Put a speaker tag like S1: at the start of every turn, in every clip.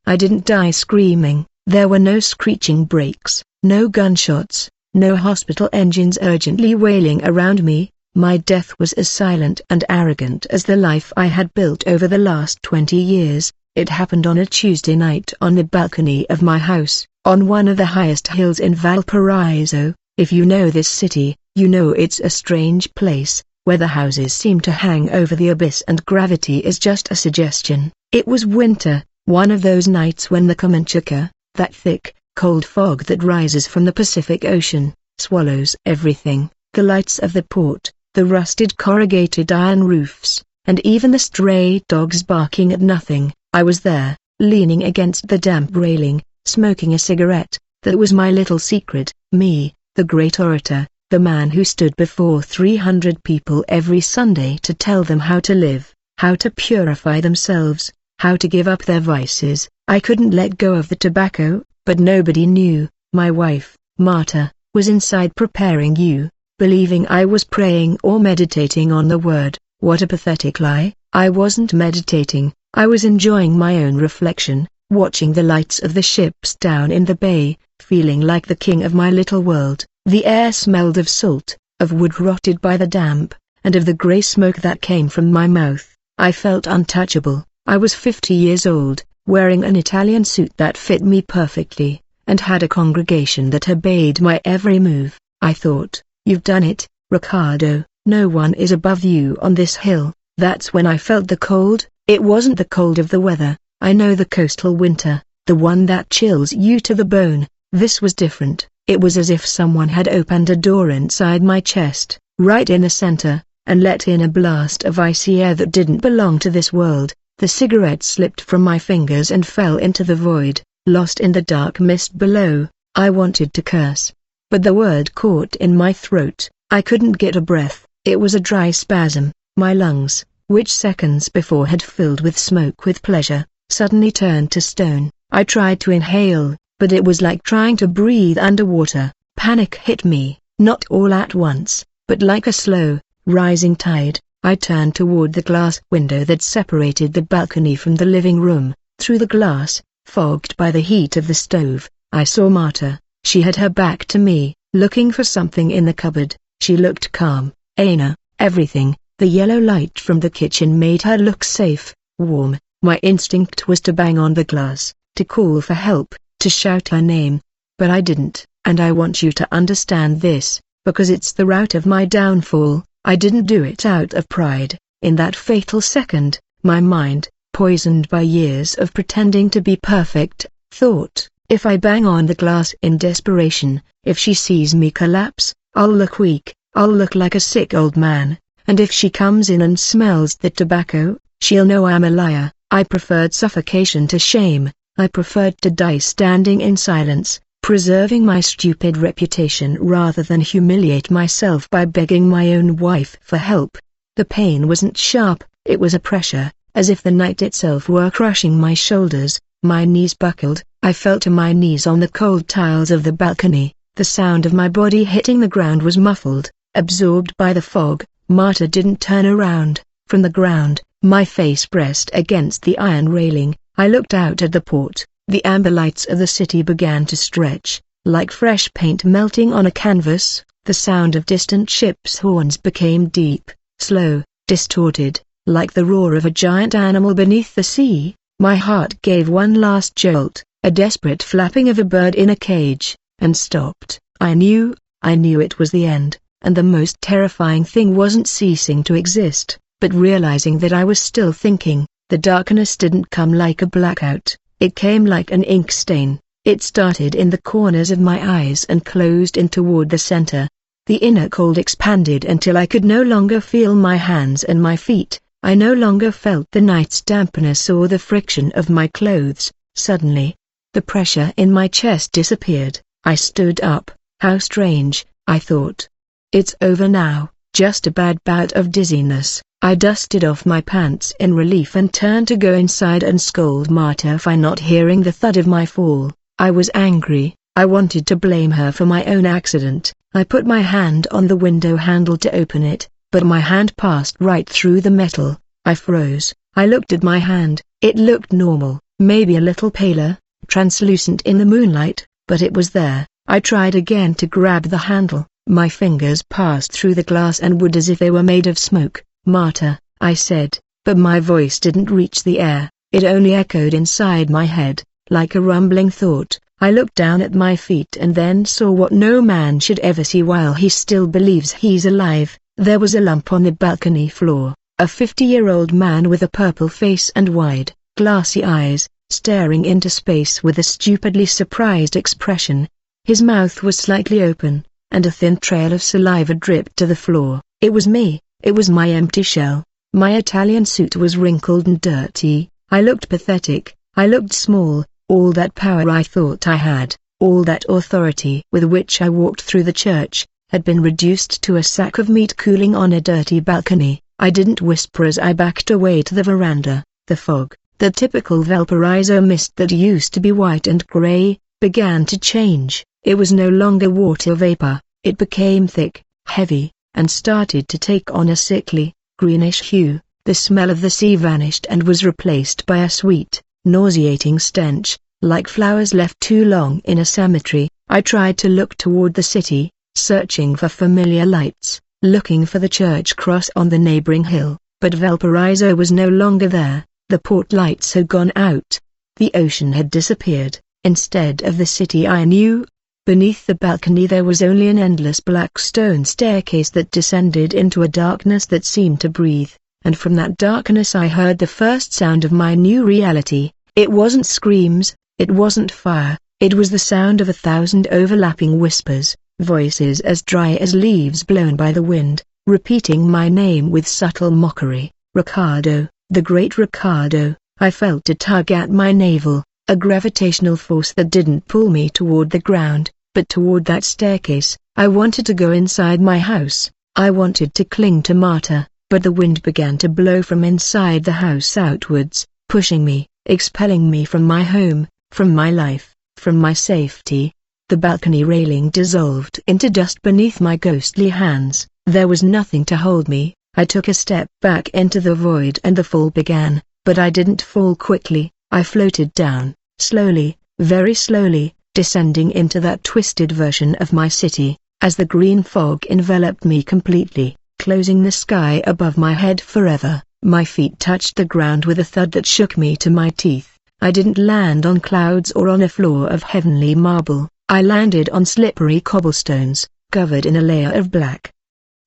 S1: I didn't die screaming. There were no screeching brakes, no gunshots, no hospital engines urgently wailing around me. My death was as silent and arrogant as the life I had built over the last 20 years. It happened on a Tuesday night on the balcony of my house, on one of the highest hills in Valparaiso. If you know this city, you know it's a strange place, where the houses seem to hang over the abyss and gravity is just a suggestion. It was winter, one of those nights when the Comancheca, that thick, cold fog that rises from the Pacific Ocean, swallows everything, the lights of the port, the rusted corrugated iron roofs, and even the stray dogs barking at nothing. I was there, leaning against the damp railing, smoking a cigarette. That was my little secret. Me, the great orator, the man who stood before 300 people every Sunday to tell them how to live, how to purify themselves, how to give up their vices. I couldn't let go of the tobacco, but nobody knew. My wife, Marta, was inside preparing you, believing I was praying or meditating on the word. What a pathetic lie. I wasn't meditating, I was enjoying my own reflection, watching the lights of the ships down in the bay, feeling like the king of my little world. The air smelled of salt, of wood rotted by the damp, and of the grey smoke that came from my mouth. I felt untouchable. I was 50 years old, wearing an Italian suit that fit me perfectly, and had a congregation that obeyed my every move. I thought, "You've done it, Ricardo, no one is above you on this hill." That's when I felt the cold. It wasn't the cold of the weather, I know, the coastal winter, the one that chills you to the bone. This was different. It was as if someone had opened a door inside my chest, right in the center, and let in a blast of icy air that didn't belong to this world. The cigarette slipped from my fingers and fell into the void, lost in the dark mist below. I wanted to curse, but the word caught in my throat. I couldn't get a breath. It was a dry spasm. My lungs, which seconds before had filled with smoke with pleasure, suddenly turned to stone. I tried to inhale, but it was like trying to breathe underwater. Panic hit me, not all at once, but like a slow, rising tide. I turned toward the glass window that separated the balcony from the living room. Through the glass, fogged by the heat of the stove, I saw Marta. She had her back to me, looking for something in the cupboard. She looked calm. Anna, everything. The yellow light from the kitchen made her look safe, warm. My instinct was to bang on the glass, to call for help, to shout her name. But I didn't, and I want you to understand this, because it's the root of my downfall. I didn't do it out of pride. In that fatal second, my mind, poisoned by years of pretending to be perfect, thought, if I bang on the glass in desperation, if she sees me collapse, I'll look weak, I'll look like a sick old man, and if she comes in and smells the tobacco, she'll know I'm a liar. I preferred suffocation to shame. I preferred to die standing in silence, preserving my stupid reputation rather than humiliate myself by begging my own wife for help. The pain wasn't sharp, it was a pressure, as if the night itself were crushing my shoulders. My knees buckled. I fell to my knees on the cold tiles of the balcony. The sound of my body hitting the ground was muffled, absorbed by the fog. Marta didn't turn around. From the ground, my face pressed against the iron railing, I looked out at the port. The amber lights of the city began to stretch, like fresh paint melting on a canvas. The sound of distant ships' horns became deep, slow, distorted, like the roar of a giant animal beneath the sea. My heart gave one last jolt, a desperate flapping of a bird in a cage, and stopped. I knew it was the end, and the most terrifying thing wasn't ceasing to exist, but realizing that I was still thinking. The darkness didn't come like a blackout. It came like an ink stain. It started in the corners of my eyes and closed in toward the center. The inner cold expanded until I could no longer feel my hands and my feet. I no longer felt the night's dampness or the friction of my clothes. Suddenly, the pressure in my chest disappeared. I stood up. How strange, I thought. It's over now, just a bad bout of dizziness. I dusted off my pants in relief and turned to go inside and scold Marta for not hearing the thud of my fall. I was angry. I wanted to blame her for my own accident. I put my hand on the window handle to open it, but my hand passed right through the metal. I froze. I looked at my hand. It looked normal. maybe a little paler, translucent in the moonlight, but it was there. I tried again to grab the handle. My fingers passed through the glass and wood as if they were made of smoke. "Marta," I said, but my voice didn't reach the air. It only echoed inside my head, like a rumbling thought. I looked down at my feet and then saw what no man should ever see while he still believes he's alive. There was a lump on the balcony floor, a 50-year-old man with a purple face and wide, glassy eyes, staring into space with a stupidly surprised expression. His mouth was slightly open, and a thin trail of saliva dripped to the floor. It was me. It was my empty shell. My Italian suit was wrinkled and dirty. I looked pathetic. I looked small. All that power I thought I had, all that authority with which I walked through the church, had been reduced to a sack of meat cooling on a dirty balcony. I didn't whisper as I backed away to the veranda. The fog, the typical Valparaiso mist that used to be white and gray, began to change. It was no longer water vapor. It became thick, heavy, and started to take on a sickly, greenish hue. The smell of the sea vanished and was replaced by a sweet, nauseating stench, like flowers left too long in a cemetery. I tried to look toward the city, searching for familiar lights, looking for the church cross on the neighboring hill, but Valparaiso was no longer there. The port lights had gone out. The ocean had disappeared. Instead of the city I knew, beneath the balcony there was only an endless black stone staircase that descended into a darkness that seemed to breathe. And from that darkness I heard the first sound of my new reality. It wasn't screams, it wasn't fire, it was the sound of 1,000 overlapping whispers, voices as dry as leaves blown by the wind, repeating my name with subtle mockery. Ricardo, the great Ricardo. I felt a tug at my navel, a gravitational force that didn't pull me toward the ground, but toward that staircase. I wanted to go inside my house. I wanted to cling to Marta. But the wind began to blow from inside the house outwards, pushing me, expelling me from my home, from my life, from my safety. The balcony railing dissolved into dust beneath my ghostly hands. There was nothing to hold me. I took a step back into the void and the fall began, but I didn't fall quickly. I floated down, slowly, very slowly, descending into that twisted version of my city, as the green fog enveloped me completely, closing the sky above my head forever. My feet touched the ground with a thud that shook me to my teeth. I didn't land on clouds or on a floor of heavenly marble. I landed on slippery cobblestones, covered in a layer of black,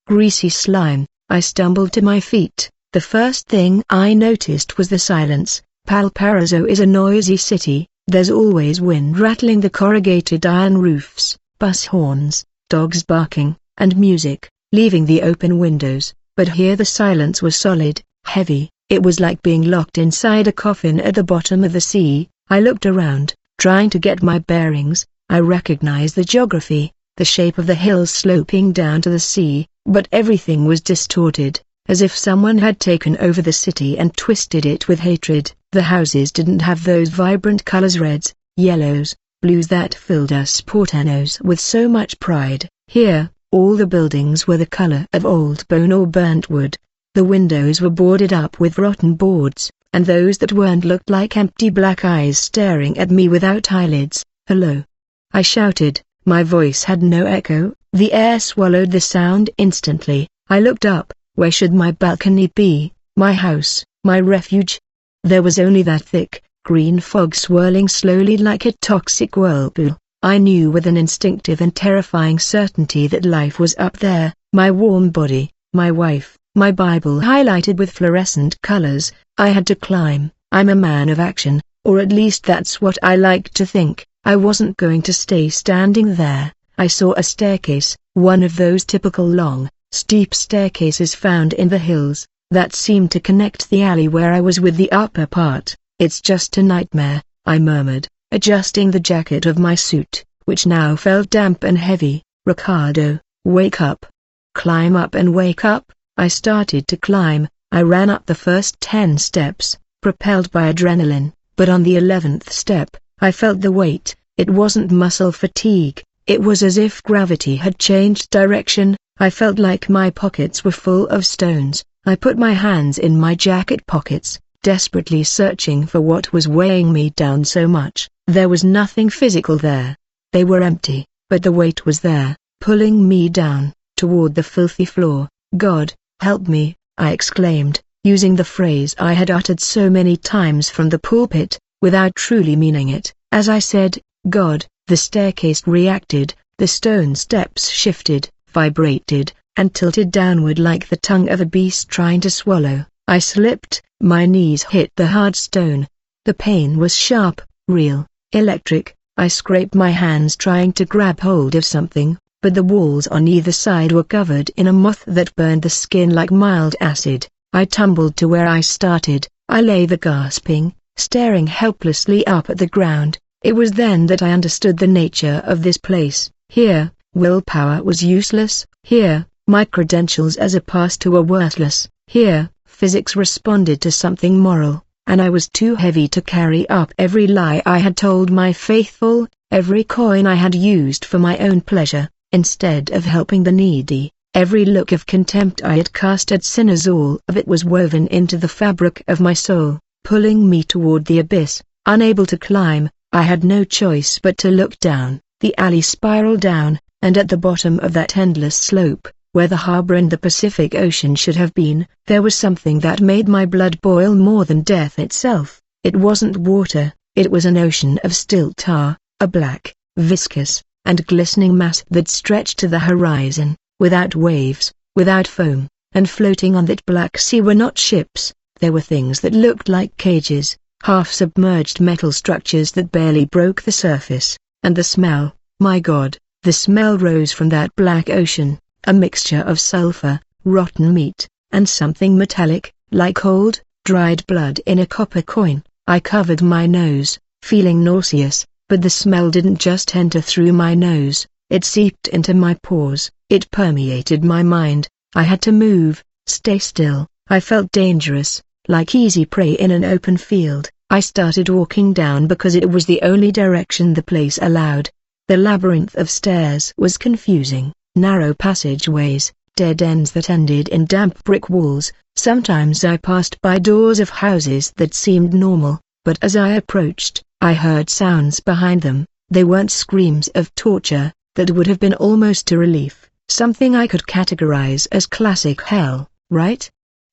S1: greasy slime. I stumbled to my feet. The first thing I noticed was the silence. Valparaiso is a noisy city. There's always wind rattling the corrugated iron roofs, bus horns, dogs barking, and music, leaving the open windows. But here the silence was solid, heavy. It was like being locked inside a coffin at the bottom of the sea. I looked around, trying to get my bearings. I recognized the geography, the shape of the hills sloping down to the sea, but everything was distorted, as if someone had taken over the city and twisted it with hatred. The houses didn't have those vibrant colors, reds, yellows, blues that filled us Porteños with so much pride. Here, all the buildings were the color of old bone or burnt wood. The windows were boarded up with rotten boards, and those that weren't looked like empty black eyes staring at me without eyelids. "Hello!" I shouted. My voice had no echo. The air swallowed the sound instantly. I looked up. Where should my balcony be? My house, my refuge? There was only that thick, green fog swirling slowly like a toxic whirlpool. I knew with an instinctive and terrifying certainty that life was up there. My warm body, my wife, my Bible highlighted with fluorescent colors. I had to climb. I'm a man of action, or at least that's what I like to think. I wasn't going to stay standing there. I saw a staircase, one of those typical long, steep staircases found in the hills, that seemed to connect the alley where I was with the upper part. "It's just a nightmare," I murmured, adjusting the jacket of my suit, which now felt damp and heavy. "Ricardo, wake up. Climb up and wake up." I started to climb. I ran up the first 10 steps, propelled by adrenaline, but on the 11th step, I felt the weight. It wasn't muscle fatigue, it was as if gravity had changed direction. I felt like my pockets were full of stones. I put my hands in my jacket pockets, desperately searching for what was weighing me down so much. There was nothing physical there. They were empty, but the weight was there, pulling me down, toward the filthy floor. "God, help me," I exclaimed, using the phrase I had uttered so many times from the pulpit, without truly meaning it. As I said, "God," the staircase reacted, the stone steps shifted, vibrated, and tilted downward like the tongue of a beast trying to swallow. I slipped, my knees hit the hard stone. The pain was sharp, real, electric. I scraped my hands trying to grab hold of something, but the walls on either side were covered in a moth that burned the skin like mild acid. I tumbled to where I started. I lay there gasping, staring helplessly up at the ground. It was then that I understood the nature of this place. Here, willpower was useless. Here, my credentials as a pastor were worthless. Here, physics responded to something moral, and I was too heavy to carry up every lie I had told my faithful, every coin I had used for my own pleasure, instead of helping the needy. Every look of contempt I had cast at sinners, all of it was woven into the fabric of my soul, pulling me toward the abyss. Unable to climb, I had no choice but to look down. The alley spiraled down, and at the bottom of that endless slope, where the harbor and the Pacific Ocean should have been, there was something that made my blood boil more than death itself. It wasn't water, it was an ocean of still tar, a black, viscous, and glistening mass that stretched to the horizon, without waves, without foam, and floating on that black sea were not ships, there were things that looked like cages, half-submerged metal structures that barely broke the surface, and the smell, my God, the smell rose from that black ocean, a mixture of sulfur, rotten meat, and something metallic, like old, dried blood in a copper coin. I covered my nose, feeling nauseous, but the smell didn't just enter through my nose, it seeped into my pores, it permeated my mind. I had to move, stay still. I felt dangerous, like easy prey in an open field. I started walking down because it was the only direction the place allowed. The labyrinth of stairs was confusing, narrow passageways, dead ends that ended in damp brick walls. Sometimes I passed by doors of houses that seemed normal, but as I approached, I heard sounds behind them. They weren't screams of torture, that would have been almost a relief, something I could categorize as classic hell, right?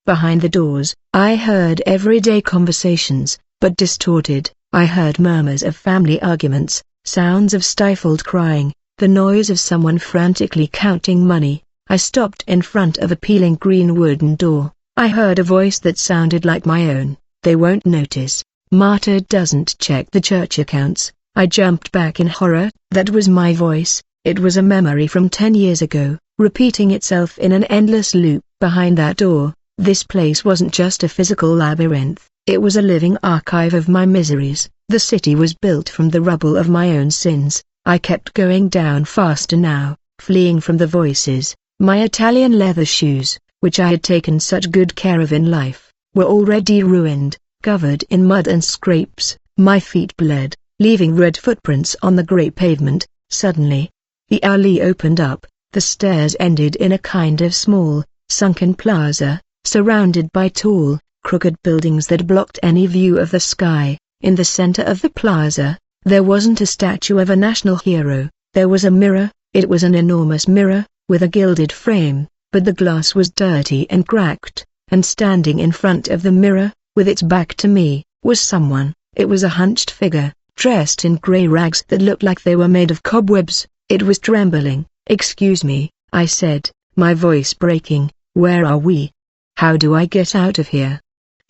S1: Behind the doors, I heard everyday conversations, but distorted. I heard murmurs of family arguments, sounds of stifled crying, the noise of someone frantically counting money. I stopped in front of a peeling green wooden door. I heard a voice that sounded like my own. "They won't notice. Martyr doesn't check the church accounts." I jumped back in horror. That was my voice. It was a memory from 10 years ago, repeating itself in an endless loop. Behind that door, this place wasn't just a physical labyrinth, it was a living archive of my miseries. The city was built from the rubble of my own sins. I kept going down faster now, fleeing from the voices. My Italian leather shoes, which I had taken such good care of in life, were already ruined, covered in mud and scrapes. My feet bled, leaving red footprints on the grey pavement. Suddenly, the alley opened up. The stairs ended in a kind of small, sunken plaza, surrounded by tall, crooked buildings that blocked any view of the sky. In the center of the plaza, there wasn't a statue of a national hero. There was a mirror. It was an enormous mirror, with a gilded frame, but the glass was dirty and cracked, and standing in front of the mirror, with its back to me, was someone. It was a hunched figure, dressed in grey rags that looked like they were made of cobwebs. It was trembling. "Excuse me," I said, my voice breaking, "where are we? How do I get out of here?"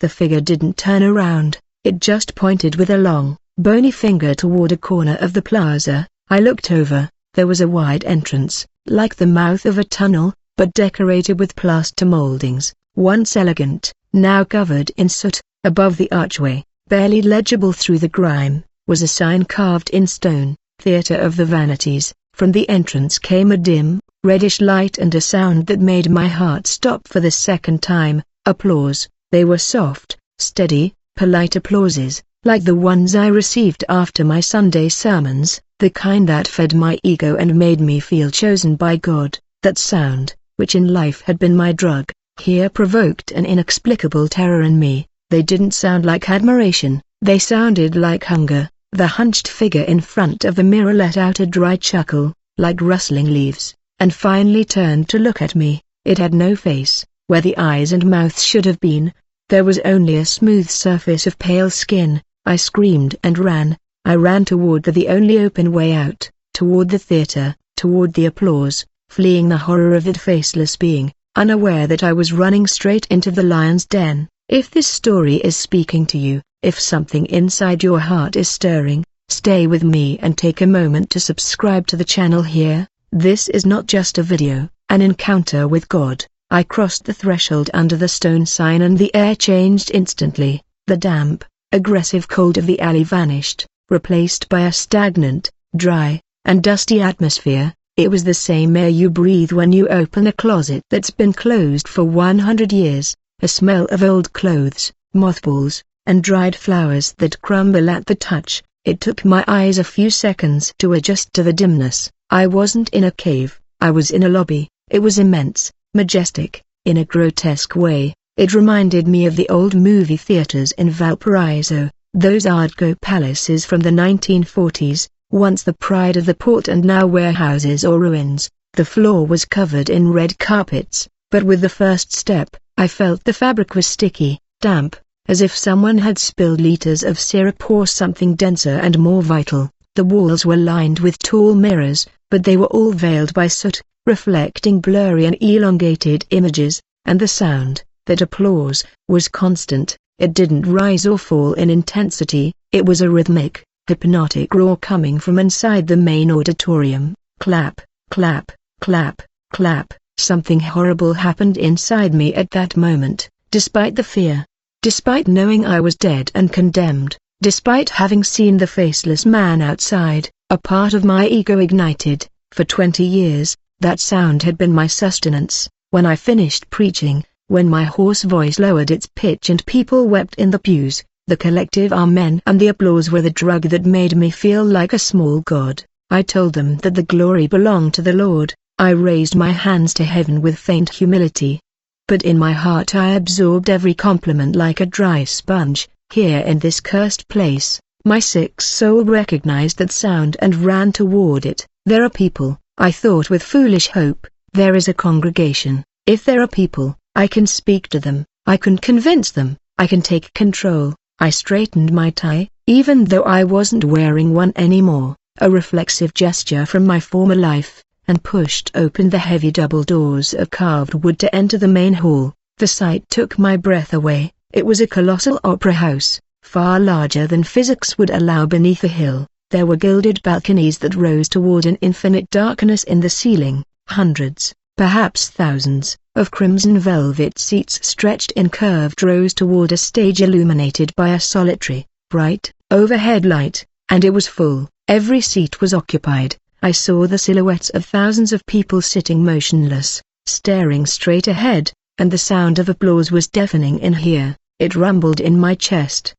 S1: The figure didn't turn around, it just pointed with a long, bony finger toward a corner of the plaza. I looked over. There was a wide entrance, like the mouth of a tunnel, but decorated with plaster moldings, once elegant, now covered in soot. Above the archway, barely legible through the grime, was a sign carved in stone, "Theater of the Vanities." From the entrance came a dim, reddish light and a sound that made my heart stop for the second time. Applause. They were soft, steady, polite applauses, like the ones I received after my Sunday sermons, the kind that fed my ego and made me feel chosen by God. That sound, which in life had been my drug, here provoked an inexplicable terror in me. They didn't sound like admiration, they sounded like hunger. The hunched figure in front of the mirror let out a dry chuckle, like rustling leaves, and finally turned to look at me. It had no face, where the eyes and mouth should have been. There was only a smooth surface of pale skin. I screamed and ran. I ran toward the only open way out, toward the theater, toward the applause, fleeing the horror of that faceless being, unaware that I was running straight into the lion's den. If this story is speaking to you, if something inside your heart is stirring, stay with me and take a moment to subscribe to the channel here. This is not just a video, an encounter with God. I crossed the threshold under the stone sign and the air changed instantly. The damp, aggressive cold of the alley vanished, replaced by a stagnant, dry, and dusty atmosphere. It was the same air you breathe when you open a closet that's been closed for 100 years, a smell of old clothes, mothballs, and dried flowers that crumble at the touch. It took my eyes a few seconds to adjust to the dimness. I wasn't in a cave, I was in a lobby. It was immense, majestic, in a grotesque way. It reminded me of the old movie theaters in Valparaiso, those Art Deco palaces from the 1940s, once the pride of the port and now warehouses or ruins. The floor was covered in red carpets, but with the first step, I felt the fabric was sticky, damp, as if someone had spilled liters of syrup or something denser and more vital. The walls were lined with tall mirrors, but they were all veiled by soot, reflecting blurry and elongated images, and the sound, that applause, was constant. It didn't rise or fall in intensity, it was a rhythmic, hypnotic roar coming from inside the main auditorium. Clap, clap, clap, clap. Something horrible happened inside me at that moment. Despite the fear, despite knowing I was dead and condemned, despite having seen the faceless man outside, a part of my ego ignited. For 20 years, that sound had been my sustenance. When I finished preaching, when my hoarse voice lowered its pitch and people wept in the pews, the collective amen and the applause were the drug that made me feel like a small god. I told them that the glory belonged to the Lord. I raised my hands to heaven with faint humility. But in my heart I absorbed every compliment like a dry sponge. Here in this cursed place, my sick soul recognized that sound and ran toward it. There are people, I thought with foolish hope. There is a congregation. If there are people, I can speak to them, I can convince them, I can take control. I straightened my tie, even though I wasn't wearing one anymore, a reflexive gesture from my former life, and pushed open the heavy double doors of carved wood to enter the main hall. The sight took my breath away. It was a colossal opera house, far larger than physics would allow beneath a hill. There were gilded balconies that rose toward an infinite darkness in the ceiling. Hundreds, perhaps thousands, of crimson velvet seats stretched in curved rows toward a stage illuminated by a solitary, bright, overhead light, and it was full. Every seat was occupied. I saw the silhouettes of thousands of people sitting motionless, staring straight ahead, and the sound of applause was deafening in here. It rumbled in my chest,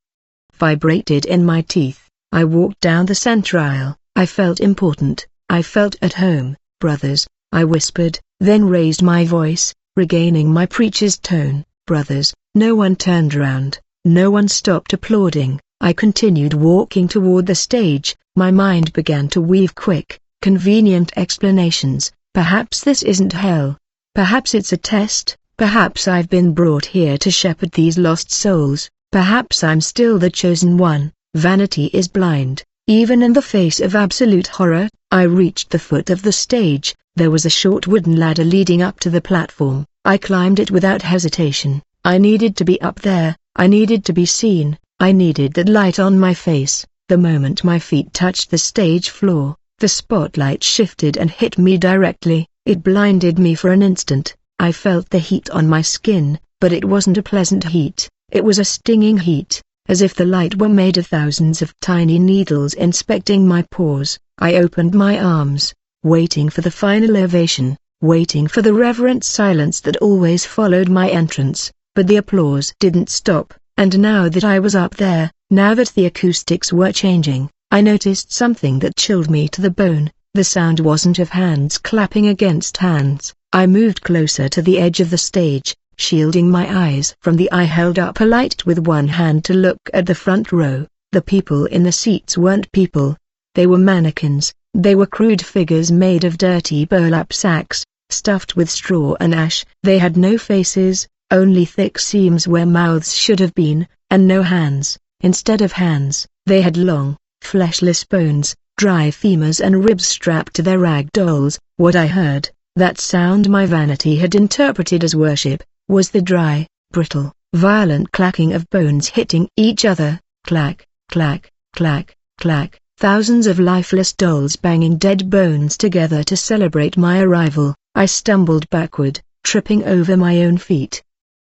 S1: vibrated in my teeth. I walked down the center aisle. I felt important. I felt at home. Brothers, I whispered, then raised my voice, regaining my preacher's tone. Brothers. No one turned around. No one stopped applauding. I continued walking toward the stage. My mind began to weave quick, convenient explanations. Perhaps this isn't hell. Perhaps it's a test. Perhaps I've been brought here to shepherd these lost souls. Perhaps I'm still the chosen one. Vanity is blind, even in the face of absolute horror. I reached the foot of the stage. There was a short wooden ladder leading up to the platform. I climbed it without hesitation. I needed to be up there. I needed to be seen. I needed that light on my face. The moment my feet touched the stage floor, the spotlight shifted and hit me directly. It blinded me for an instant. I felt the heat on my skin, but it wasn't a pleasant heat. It was a stinging heat, as if the light were made of thousands of tiny needles inspecting my pores. I opened my arms, waiting for the final ovation, waiting for the reverent silence that always followed my entrance. But the applause didn't stop, and now that I was up there, now that the acoustics were changing, I noticed something that chilled me to the bone. The sound wasn't of hands clapping against hands. I moved closer to the edge of the stage. shielding my eyes from the eye. Held up a light with one hand to look at the front row. The people in the seats weren't people. They were mannequins. They were crude figures made of dirty burlap sacks, stuffed with straw and ash. They had no faces, only thick seams where mouths should have been, and no hands. Instead of hands, they had long, fleshless bones, dry femurs and ribs strapped to their rag dolls. What I heard, that sound my vanity had interpreted as worship, was the dry, brittle, violent clacking of bones hitting each other, clack, clack, clack, clack, thousands of lifeless dolls banging dead bones together to celebrate my arrival. I stumbled backward, tripping over my own feet.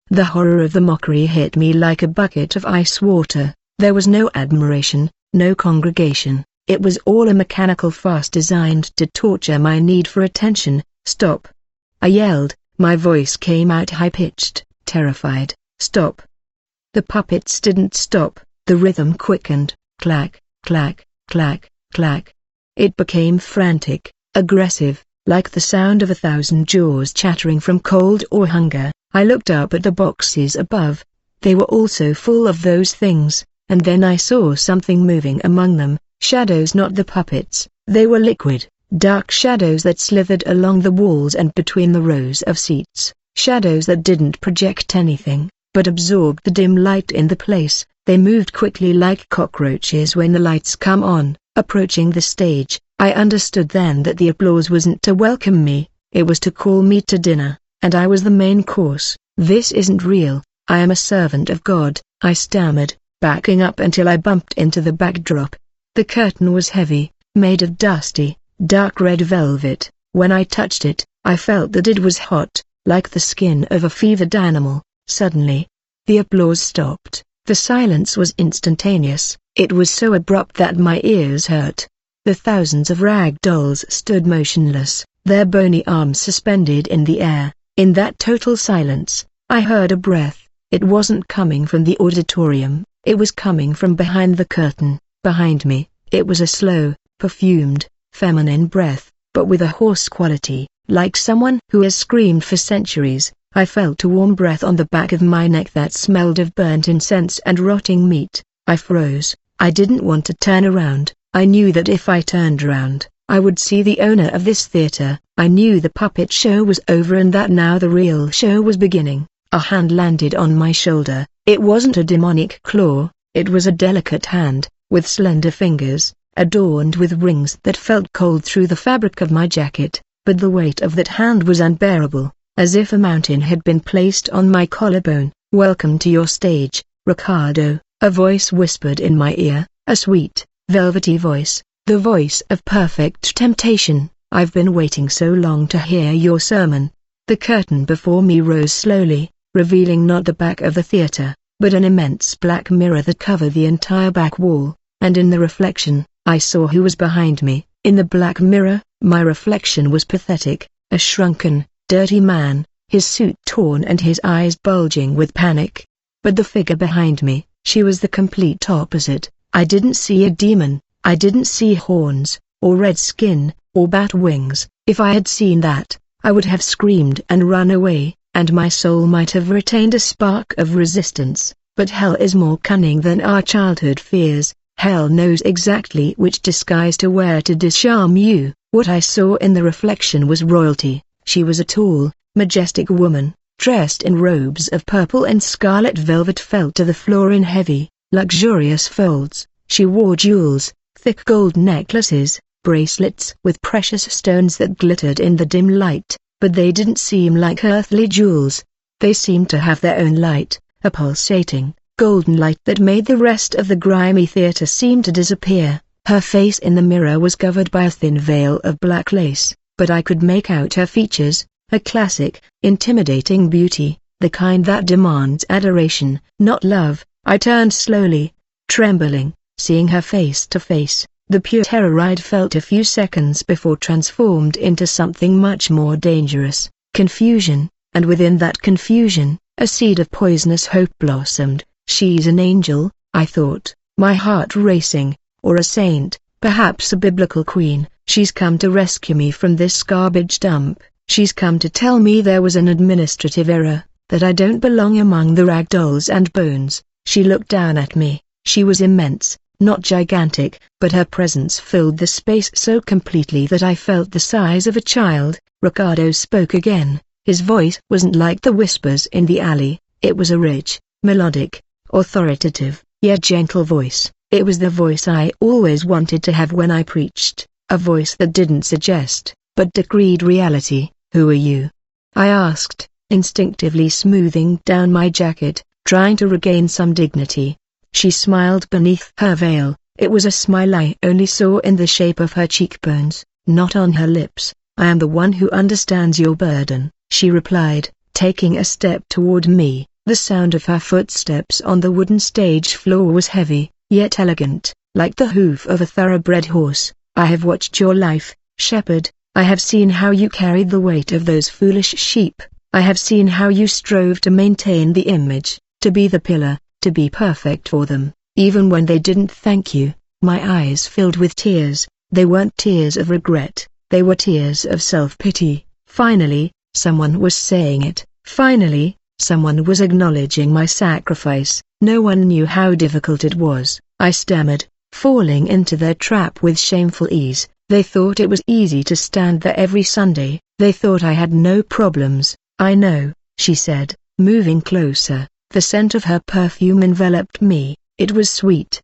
S1: The horror of the mockery hit me like a bucket of ice water. There was no admiration, no congregation. It was all a mechanical farce designed to torture my need for attention. Stop! I yelled, my voice came out high-pitched, terrified. Stop! The puppets didn't stop. The rhythm quickened, clack, clack, clack, clack. It became frantic, aggressive, like the sound of 1,000 jaws chattering from cold or hunger. I looked up at the boxes above. They were also full of those things, and then I saw something moving among them, shadows, not the puppets. They were liquid, dark shadows that slithered along the walls and between the rows of seats, shadows that didn't project anything, but absorbed the dim light in the place. They moved quickly like cockroaches when the lights come on. Approaching the stage, I understood then that the applause wasn't to welcome me, it was to call me to dinner, and I was the main course. This isn't real, I am a servant of God, I stammered, backing up until I bumped into the backdrop. The curtain was heavy, made of dusty, dark red velvet. When I touched it, I felt that it was hot, like the skin of a fevered animal. Suddenly, the applause stopped. The silence was instantaneous. It was so abrupt that my ears hurt. The thousands of rag dolls stood motionless, their bony arms suspended in the air. In that total silence, I heard a breath. It wasn't coming from the auditorium, it was coming from behind the curtain. Behind me, it was a slow, perfumed, feminine breath, but with a hoarse quality, like someone who has screamed for centuries. I felt a warm breath on the back of my neck that smelled of burnt incense and rotting meat. I froze. I didn't want to turn around. I knew that if I turned around, I would see the owner of this theater. I knew the puppet show was over and that now the real show was beginning. A hand landed on my shoulder. It wasn't a demonic claw, it was a delicate hand, with slender fingers, adorned with rings that felt cold through the fabric of my jacket, but the weight of that hand was unbearable, as if a mountain had been placed on my collarbone. Welcome to your stage, Ricardo, a voice whispered in my ear, a sweet, velvety voice, the voice of perfect temptation. I've been waiting so long to hear your sermon. The curtain before me rose slowly, revealing not the back of the theater, but an immense black mirror that covered the entire back wall, and in the reflection, I saw who was behind me. In the black mirror, my reflection was pathetic, a shrunken, dirty man, his suit torn and his eyes bulging with panic. But the figure behind me, she was the complete opposite. I didn't see a demon, I didn't see horns, or red skin, or bat wings. If I had seen that, I would have screamed and run away, and my soul might have retained a spark of resistance. But hell is more cunning than our childhood fears. Hell knows exactly which disguise to wear to disarm you. What I saw in the reflection was royalty. She was a tall, majestic woman, dressed in robes of purple and scarlet velvet fell to the floor in heavy, luxurious folds. She wore jewels, thick gold necklaces, bracelets with precious stones that glittered in the dim light, but they didn't seem like earthly jewels. They seemed to have their own light, a pulsating, golden light that made the rest of the grimy theater seem to disappear. Her face in the mirror was covered by a thin veil of black lace, but I could make out her features, a classic, intimidating beauty, the kind that demands adoration, not love. I turned slowly, trembling, seeing her face to face. The pure terror I'd felt a few seconds before transformed into something much more dangerous, confusion, and within that confusion, a seed of poisonous hope blossomed. She's an angel, I thought, my heart racing, or a saint, perhaps a biblical queen. She's come to rescue me from this garbage dump. She's come to tell me there was an administrative error, that I don't belong among the rag dolls and bones. She looked down at me. She was immense, not gigantic, but her presence filled the space so completely that I felt the size of a child. Ricardo spoke again. His voice wasn't like the whispers in the alley. It was a rich, melodic, authoritative, yet gentle voice. It was the voice I always wanted to have when I preached, a voice that didn't suggest, but decreed reality. "Who are you?" I asked, instinctively smoothing down my jacket, trying to regain some dignity. She smiled beneath her veil. It was a smile I only saw in the shape of her cheekbones, not on her lips. "I am the one who understands your burden," she replied, taking a step toward me. The sound of her footsteps on the wooden stage floor was heavy, yet elegant, like the hoof of a thoroughbred horse. "I have watched your life, shepherd. I have seen how you carried the weight of those foolish sheep. I have seen how you strove to maintain the image, to be the pillar, to be perfect for them, even when they didn't thank you." My eyes filled with tears. They weren't tears of regret, they were tears of self-pity. Finally, someone was saying it. Finally, someone was acknowledging my sacrifice. No one knew how difficult it was, I stammered, falling into their trap with shameful ease. They thought it was easy to stand there every Sunday. They thought I had no problems. "I know," she said, moving closer. The scent of her perfume enveloped me. It was sweet,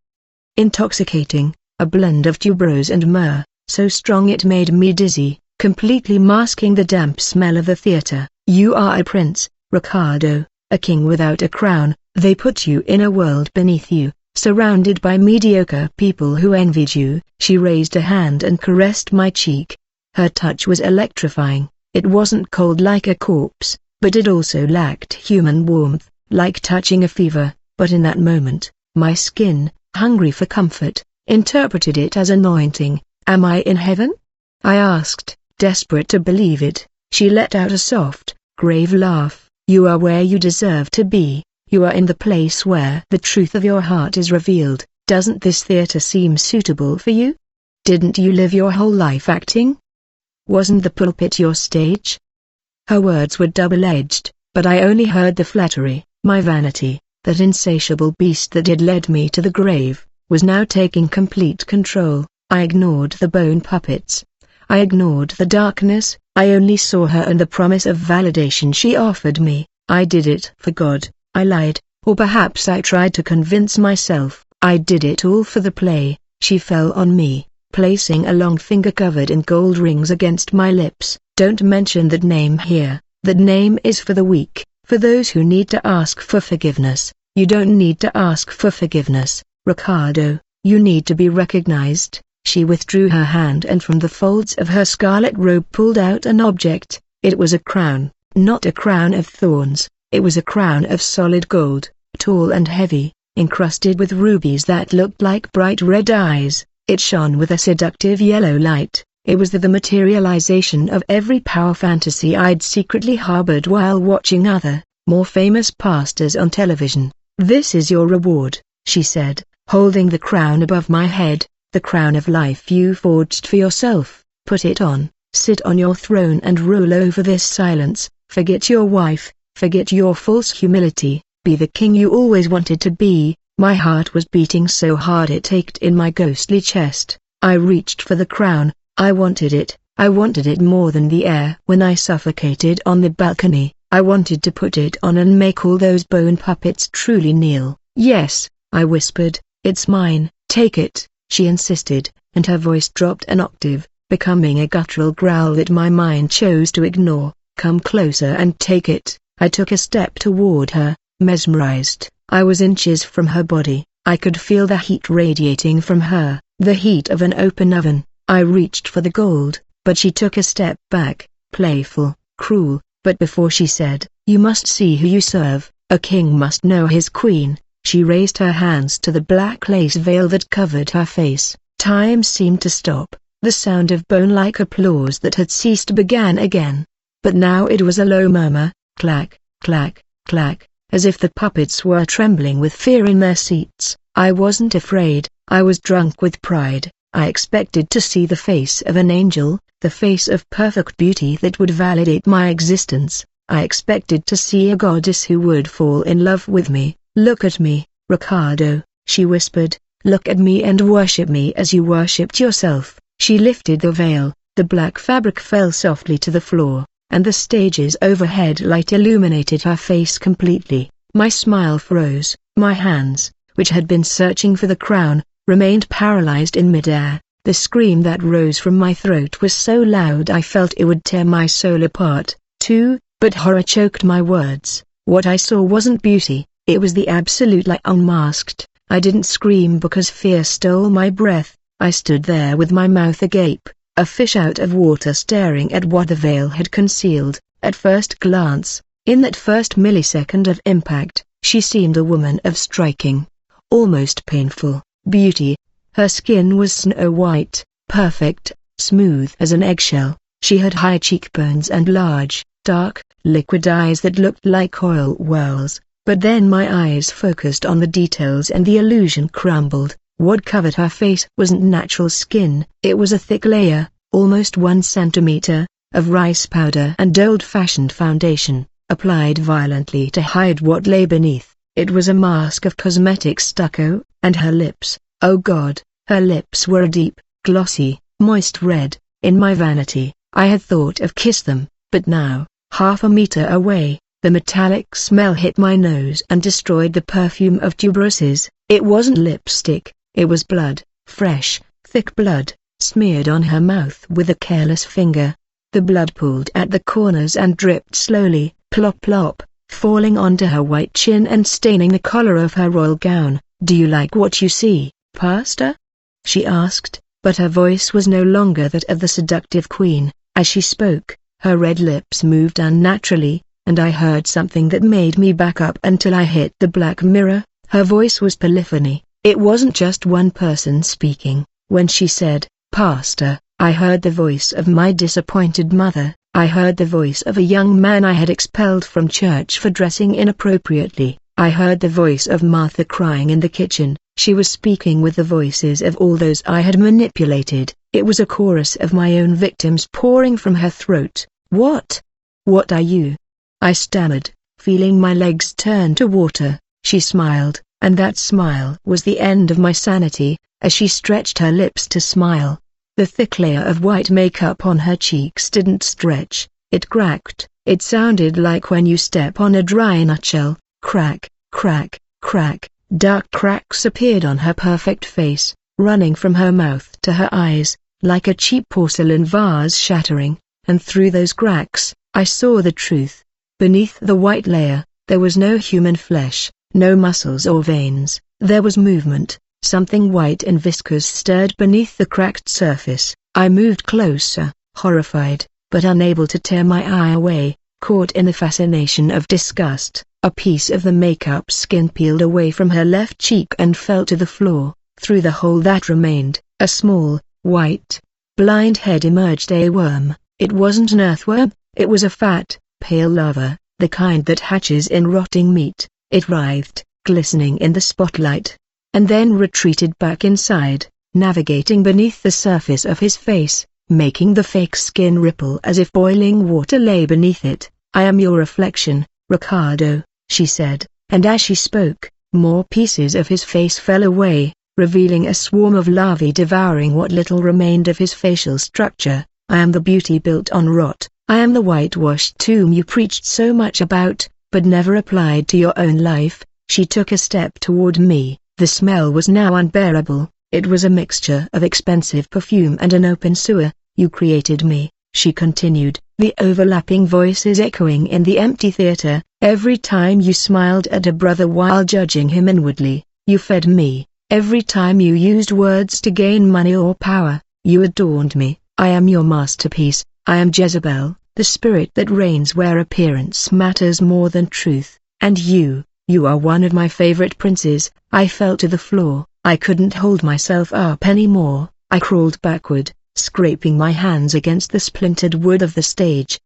S1: intoxicating, a blend of tuberose and myrrh, so strong it made me dizzy, completely masking the damp smell of the theater. "You are a prince, Ricardo, a king without a crown. They put you in a world beneath you, surrounded by mediocre people who envied you." She raised a hand and caressed my cheek. Her touch was electrifying. It wasn't cold like a corpse, but it also lacked human warmth, like touching a fever. But in that moment, my skin, hungry for comfort, interpreted it as anointing. "Am I in heaven?" I asked, desperate to believe it. She let out a soft, grave laugh. "You are where you deserve to be. You are in the place where the truth of your heart is revealed. Doesn't this theater seem suitable for you? Didn't you live your whole life acting? Wasn't the pulpit your stage?" Her words were double-edged, but I only heard the flattery. My vanity, that insatiable beast that had led me to the grave, was now taking complete control. I ignored the bone puppets. I ignored the darkness. I only saw her and the promise of validation she offered me. I did it for God, I lied, or perhaps I tried to convince myself. I did it all for the play. She fell on me, placing a long finger covered in gold rings against my lips. "Don't mention that name here. That name is for the weak, for those who need to ask for forgiveness. You don't need to ask for forgiveness, Ricardo. You need to be recognized." She withdrew her hand and from the folds of her scarlet robe pulled out an object. It was a crown, not a crown of thorns. It was a crown of solid gold, tall and heavy, encrusted with rubies that looked like bright red eyes. It shone with a seductive yellow light. It was the materialization of every power fantasy I'd secretly harbored while watching other, more famous pastors on television. "This is your reward," she said, holding the crown above my head, "the crown of life you forged for yourself. Put it on, sit on your throne and rule over this silence. Forget your wife, forget your false humility, be the king you always wanted to be." My heart was beating so hard it ached in my ghostly chest. I reached for the crown. I wanted it more than the air when I suffocated on the balcony. I wanted to put it on and make all those bone puppets truly kneel. "Yes," I whispered, "it's mine, take it," she insisted, and her voice dropped an octave, becoming a guttural growl that my mind chose to ignore. "Come closer and take it." I took a step toward her, mesmerized. I was inches from her body. I could feel the heat radiating from her, the heat of an open oven. I reached for the gold, but she took a step back, playful, cruel. But before she said, "You must see who you serve, a king must know his queen," she raised her hands to the black lace veil that covered her face. Time seemed to stop. The sound of bone-like applause that had ceased began again. But now it was a low murmur, clack, clack, clack, as if the puppets were trembling with fear in their seats. I wasn't afraid, I was drunk with pride. I expected to see the face of an angel, the face of perfect beauty that would validate my existence. I expected to see a goddess who would fall in love with me. "Look at me, Ricardo," she whispered. "Look at me and worship me as you worshipped yourself." She lifted the veil, the black fabric fell softly to the floor, and the stage's overhead light illuminated her face completely. My smile froze. My hands, which had been searching for the crown, remained paralyzed in midair. The scream that rose from my throat was so loud I felt it would tear my soul apart, too, but horror choked my words. What I saw wasn't beauty, it was the absolute lie unmasked. I didn't scream because fear stole my breath. I stood there with my mouth agape, a fish out of water staring at what the veil had concealed. At first glance, in that first millisecond of impact, she seemed a woman of striking, almost painful, beauty. Her skin was snow white, perfect, smooth as an eggshell. She had high cheekbones and large, dark, liquid eyes that looked like oil wells. But then my eyes focused on the details and the illusion crumbled. What covered her face wasn't natural skin, it was a thick layer, almost 1 centimeter, of rice powder and old-fashioned foundation, applied violently to hide what lay beneath. It was a mask of cosmetic stucco, and her lips, oh God, her lips were a deep, glossy, moist red. In my vanity, I had thought of kiss them, but now, half a meter away, the metallic smell hit my nose and destroyed the perfume of tuberoses. It wasn't lipstick, it was blood, fresh, thick blood, smeared on her mouth with a careless finger. The blood pooled at the corners and dripped slowly, plop plop, falling onto her white chin and staining the collar of her royal gown. "Do you like what you see, Pastor?" she asked, but her voice was no longer that of the seductive queen. As she spoke, her red lips moved unnaturally, and I heard something that made me back up until I hit the black mirror. Her voice was polyphony, it wasn't just one person speaking. When she said, "Pastor," I heard the voice of my disappointed mother. I heard the voice of a young man I had expelled from church for dressing inappropriately. I heard the voice of Martha crying in the kitchen. She was speaking with the voices of all those I had manipulated. It was a chorus of my own victims pouring from her throat. What are you?" I stammered, feeling my legs turn to water. She smiled, and that smile was the end of my sanity, as she stretched her lips to smile. The thick layer of white makeup on her cheeks didn't stretch, it cracked. It sounded like when you step on a dry nutshell. Crack, crack, crack. Dark cracks appeared on her perfect face, running from her mouth to her eyes, like a cheap porcelain vase shattering, and through those cracks, I saw the truth. Beneath the white layer, there was no human flesh, no muscles or veins. There was movement, something white and viscous stirred beneath the cracked surface. I moved closer, horrified, but unable to tear my eye away, caught in the fascination of disgust. A piece of the makeup skin peeled away from her left cheek and fell to the floor. Through the hole that remained, a small, white, blind head emerged, a worm. It wasn't an earthworm, it was a fat, pale larva, the kind that hatches in rotting meat. It writhed, glistening in the spotlight, and then retreated back inside, navigating beneath the surface of his face, making the fake skin ripple as if boiling water lay beneath it. "I am your reflection, Ricardo," she said, and as she spoke, more pieces of his face fell away, revealing a swarm of larvae devouring what little remained of his facial structure. "I am the beauty built on rot. I am the whitewashed tomb you preached so much about, but never applied to your own life." She took a step toward me. The smell was now unbearable. It was a mixture of expensive perfume and an open sewer. "You created me," she continued, the overlapping voices echoing in the empty theater. "Every time you smiled at a brother while judging him inwardly, you fed me. Every time you used words to gain money or power, you adorned me. I am your masterpiece. I am Jezebel, the spirit that reigns where appearance matters more than truth. And you are one of my favorite princes." I fell to the floor. I couldn't hold myself up anymore. I crawled backward, scraping my hands against the splintered wood of the stage,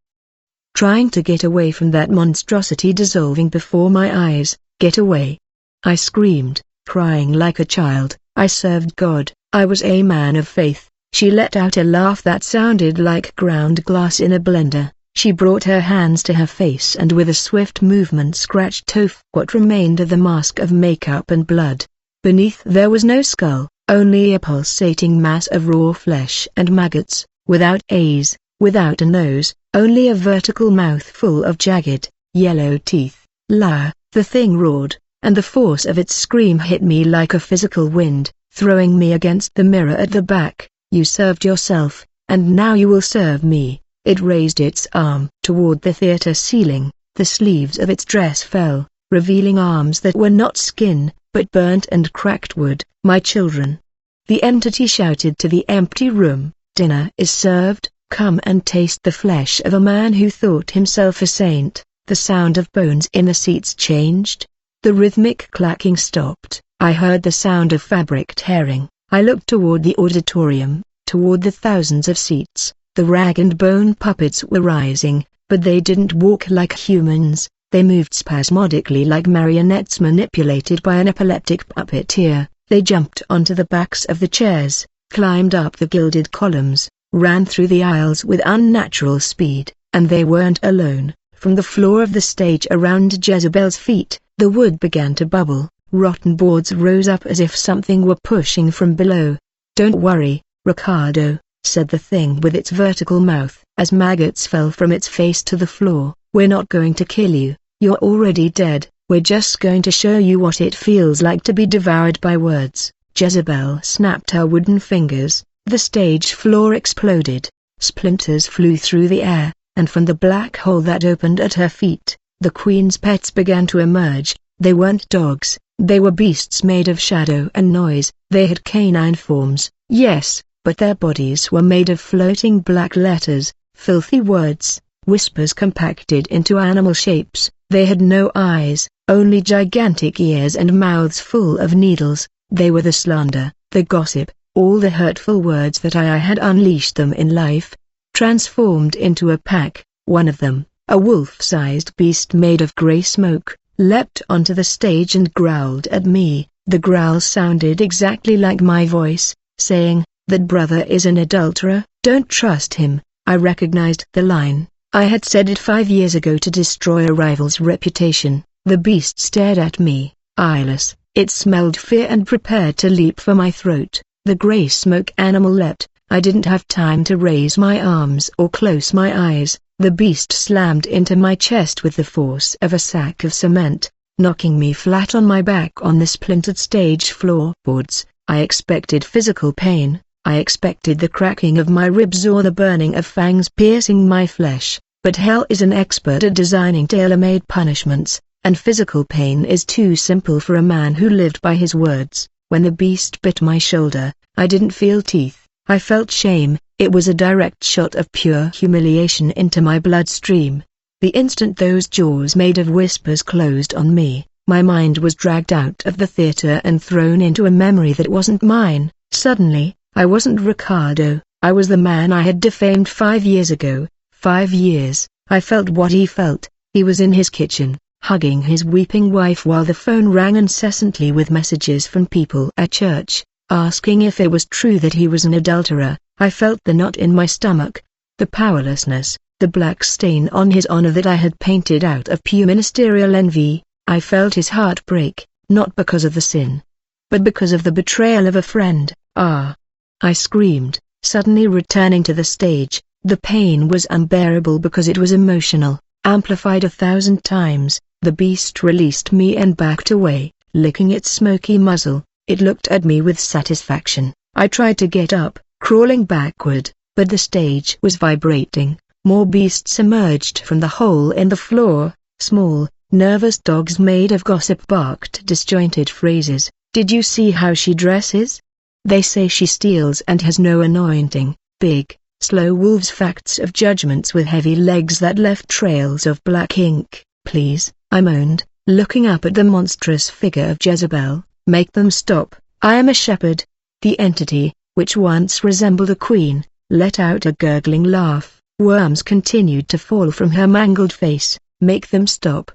S1: trying to get away from that monstrosity dissolving before my eyes. "Get away!" I screamed, crying like a child. I served God. I was a man of faith. She let out a laugh that sounded like ground glass in a blender. She brought her hands to her face and with a swift movement scratched off what remained of the mask of makeup and blood. Beneath there was no skull, only a pulsating mass of raw flesh and maggots, without eyes, without a nose, only a vertical mouth full of jagged, yellow teeth. La! The thing roared, and the force of its scream hit me like a physical wind, throwing me against the mirror at the back. You served yourself, and now you will serve me. It raised its arm toward the theater ceiling. The sleeves of its dress fell, revealing arms that were not skin, but burnt and cracked wood. My children. The entity shouted to the empty room, dinner is served, come and taste the flesh of a man who thought himself a saint. The sound of bones in the seats changed. The rhythmic clacking stopped. I heard the sound of fabric tearing. I looked toward the auditorium, toward the thousands of seats. The rag and bone puppets were rising, but they didn't walk like humans. They moved spasmodically like marionettes manipulated by an epileptic puppeteer. They jumped onto the backs of the chairs, climbed up the gilded columns, ran through the aisles with unnatural speed, and they weren't alone. From the floor of the stage around Jezebel's feet, the wood began to bubble. Rotten boards rose up as if something were pushing from below. Don't worry, Ricardo, said the thing with its vertical mouth, as maggots fell from its face to the floor. We're not going to kill you, you're already dead, we're just going to show you what it feels like to be devoured by words. Jezebel snapped her wooden fingers, the stage floor exploded, splinters flew through the air, and from the black hole that opened at her feet, the queen's pets began to emerge. They weren't dogs, they were beasts made of shadow and noise. They had canine forms, yes, but their bodies were made of floating black letters, filthy words, whispers compacted into animal shapes. They had no eyes, only gigantic ears and mouths full of needles. They were the slander, the gossip, all the hurtful words that I had unleashed them in life. Transformed into a pack, one of them, a wolf-sized beast made of grey smoke, leapt onto the stage and growled at me. The growl sounded exactly like my voice, saying, "That brother is an adulterer, don't trust him." I recognized the line. I had said it 5 years ago to destroy a rival's reputation. The beast stared at me, eyeless. It smelled fear and prepared to leap for my throat. The grey smoke animal leapt. I didn't have time to raise my arms or close my eyes. The beast slammed into my chest with the force of a sack of cement, knocking me flat on my back on the splintered stage floorboards. I expected physical pain. I expected the cracking of my ribs or the burning of fangs piercing my flesh, but hell is an expert at designing tailor-made punishments, and physical pain is too simple for a man who lived by his words. When the beast bit my shoulder, I didn't feel teeth. I felt shame. It was a direct shot of pure humiliation into my bloodstream. The instant those jaws made of whispers closed on me, my mind was dragged out of the theater and thrown into a memory that wasn't mine. Suddenly, I wasn't Ricardo, I was the man I had defamed 5 years ago. 5 years. I felt what he felt. He was in his kitchen, hugging his weeping wife while the phone rang incessantly with messages from people at church, asking if it was true that he was an adulterer. I felt the knot in my stomach, the powerlessness, the black stain on his honor that I had painted out of pure ministerial envy. I felt his heart break, not because of the sin, but because of the betrayal of a friend. Ah! I screamed, suddenly returning to the stage. The pain was unbearable because it was emotional, amplified 1,000 times. The beast released me and backed away, licking its smoky muzzle. It looked at me with satisfaction. I tried to get up, crawling backward, but the stage was vibrating. More beasts emerged from the hole in the floor. Small, nervous dogs made of gossip barked disjointed phrases. "Did you see how she dresses? They say she steals and has no anointing." Big, slow wolves. Facts of judgments with heavy legs that left trails of black ink. "Please," I moaned, looking up at the monstrous figure of Jezebel, "make them stop. I am a shepherd." The entity, which once resembled a queen, let out a gurgling laugh. Worms continued to fall from her mangled face. "Make them stop?"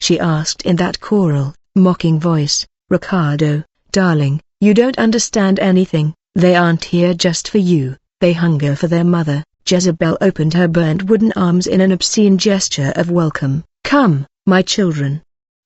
S1: she asked in that choral, mocking voice. "Ricardo, darling, you don't understand anything. They aren't here just for you. They hunger for their mother, Jezebel opened her burnt wooden arms in an obscene gesture of welcome. "Come, my children."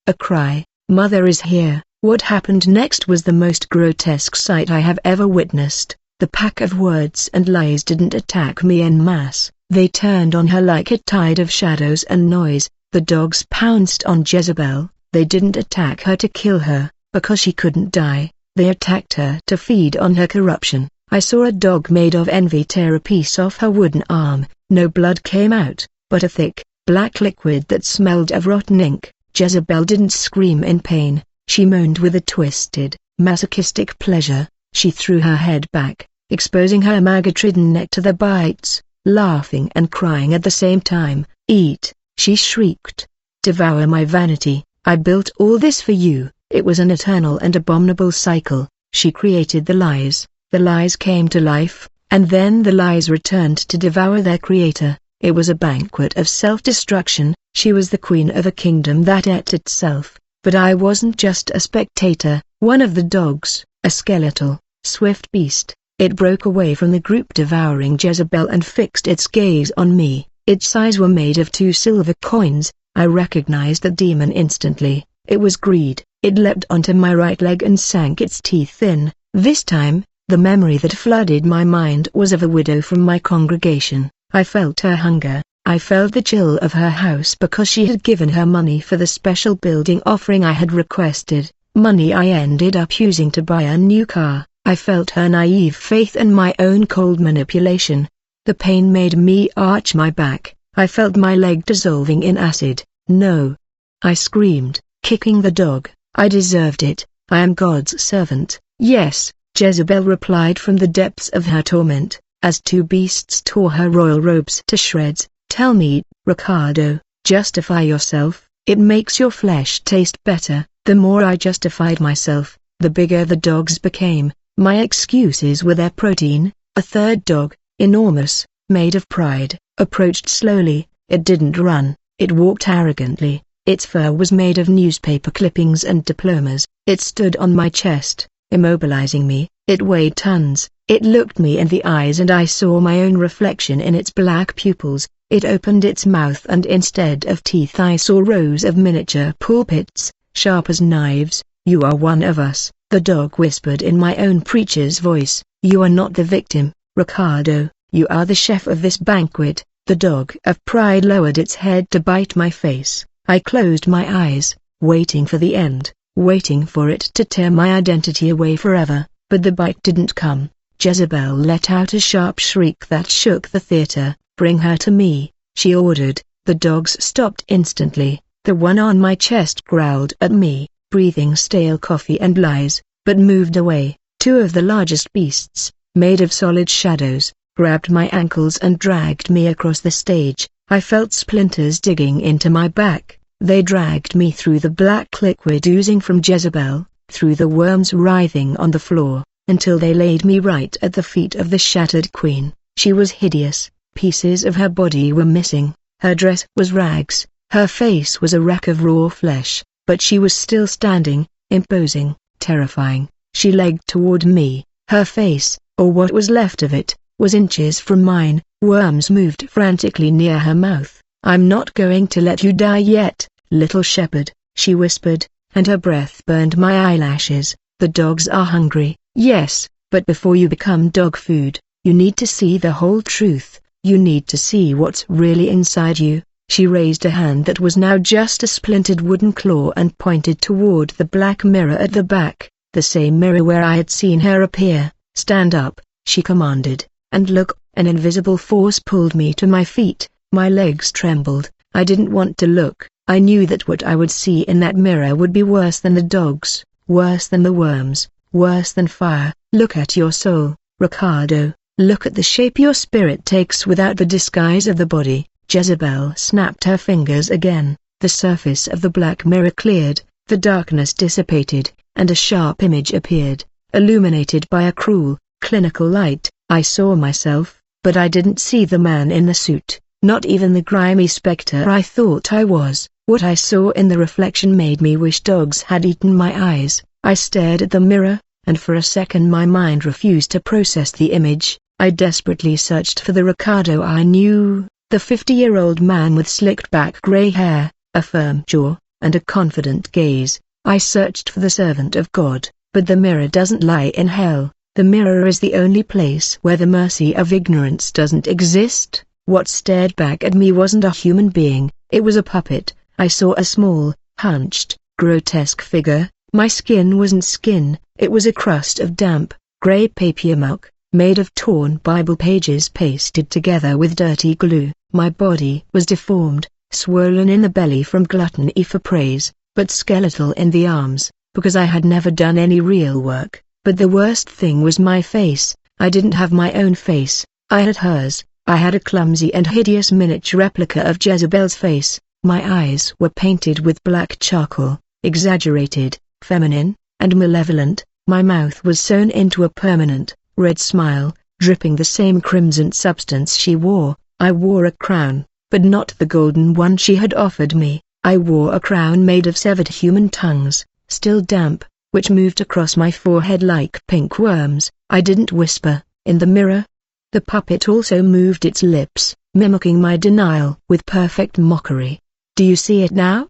S1: A cry, "Mother is here." What happened next was the most grotesque sight I have ever witnessed. The pack of words and lies didn't attack me en masse. They turned on her like a tide of shadows and noise. The dogs pounced on Jezebel. They didn't attack her to kill her, because she couldn't die. They attacked her to feed on her corruption. I saw a dog made of envy tear a piece off her wooden arm. No blood came out, but a thick, black liquid that smelled of rotten ink. Jezebel didn't scream in pain. She moaned with a twisted, masochistic pleasure. She threw her head back, exposing her maggot-ridden neck to the bites, laughing and crying at the same time. "Eat," she shrieked. "Devour my vanity. I built all this for you." It was an eternal and abominable cycle. She created the lies came to life, and then the lies returned to devour their creator. It was a banquet of self-destruction. She was the queen of a kingdom that ate itself. But I wasn't just a spectator. One of the dogs, a skeletal, swift beast, it broke away from the group devouring Jezebel and fixed its gaze on me. Its eyes were made of 2 silver coins. I recognized the demon instantly. It was greed. It leapt onto my right leg and sank its teeth in. This time, the memory that flooded my mind was of a widow from my congregation. I felt her hunger. I felt the chill of her house because she had given her money for the special building offering I had requested, money I ended up using to buy a new car. I felt her naive faith and my own cold manipulation. The pain made me arch my back. I felt my leg dissolving in acid. "No!" I screamed, kicking the dog. "I deserved it. I am God's servant." "Yes," Jezebel replied from the depths of her torment, as 2 beasts tore her royal robes to shreds. "Tell me, Ricardo, justify yourself. It makes your flesh taste better." The more I justified myself, the bigger the dogs became. My excuses were their protein. A third dog, enormous, made of pride, approached slowly. It didn't run, it walked arrogantly. Its fur was made of newspaper clippings and diplomas. It stood on my chest, immobilizing me. It weighed tons. It looked me in the eyes and I saw my own reflection in its black pupils. It opened its mouth and instead of teeth I saw rows of miniature pulpits, sharp as knives. "You are one of us," the dog whispered in my own preacher's voice. "You are not the victim, Ricardo, you are the chef of this banquet." The dog of pride lowered its head to bite my face. I closed my eyes, waiting for the end, waiting for it to tear my identity away forever, but the bite didn't come. Jezebel let out a sharp shriek that shook the theater. "Bring her to me," she ordered. The dogs stopped instantly. The one on my chest growled at me, breathing stale coffee and lies, but moved away. 2 of the largest beasts, made of solid shadows, grabbed my ankles and dragged me across the stage. I felt splinters digging into my back. They dragged me through the black liquid oozing from Jezebel, through the worms writhing on the floor, until they laid me right at the feet of the shattered queen. She was hideous. Pieces of her body were missing. Her dress was rags. Her face was a rack of raw flesh, but she was still standing, imposing, terrifying. She legged toward me. Her face, or what was left of it, was inches from mine. Worms moved frantically near her mouth. "I'm not going to let you die yet, little shepherd," she whispered, and her breath burned my eyelashes. "The dogs are hungry." "Yes, but before you become dog food, you need to see the whole truth. You need to see what's really inside you." She raised a hand that was now just a splintered wooden claw and pointed toward the black mirror at the back, the same mirror where I had seen her appear. "Stand up," she commanded, "and look." An invisible force pulled me to my feet. My legs trembled. I didn't want to look. I knew that what I would see in that mirror would be worse than the dogs, worse than the worms, worse than fire. "Look at your soul, Ricardo. Look at the shape your spirit takes without the disguise of the body." Jezebel snapped her fingers again. The surface of the black mirror cleared, the darkness dissipated, and a sharp image appeared, illuminated by a cruel, clinical light. I saw myself, but I didn't see the man in the suit, not even the grimy specter I thought I was. What I saw in the reflection made me wish dogs had eaten my eyes. I stared at the mirror, and for a second my mind refused to process the image. I desperately searched for the Ricardo I knew, the 50-year-old man with slicked-back grey hair, a firm jaw, and a confident gaze. I searched for the servant of God, but the mirror doesn't lie in hell. The mirror is the only place where the mercy of ignorance doesn't exist. What stared back at me wasn't a human being, it was a puppet. I saw a small, hunched, grotesque figure. My skin wasn't skin, it was a crust of damp, grey papier-mâché, made of torn Bible pages pasted together with dirty glue. My body was deformed, swollen in the belly from gluttony for praise, but skeletal in the arms, because I had never done any real work. But the worst thing was my face. I didn't have my own face, I had hers. I had a clumsy and hideous miniature replica of Jezebel's face. My eyes were painted with black charcoal, exaggerated, feminine, and malevolent. My mouth was sewn into a permanent, red smile, dripping the same crimson substance she wore. I wore a crown, but not the golden one she had offered me. I wore a crown made of severed human tongues, still damp, which moved across my forehead like pink worms. I didn't whisper, in the mirror. The puppet also moved its lips, mimicking my denial with perfect mockery. "Do you see it now?"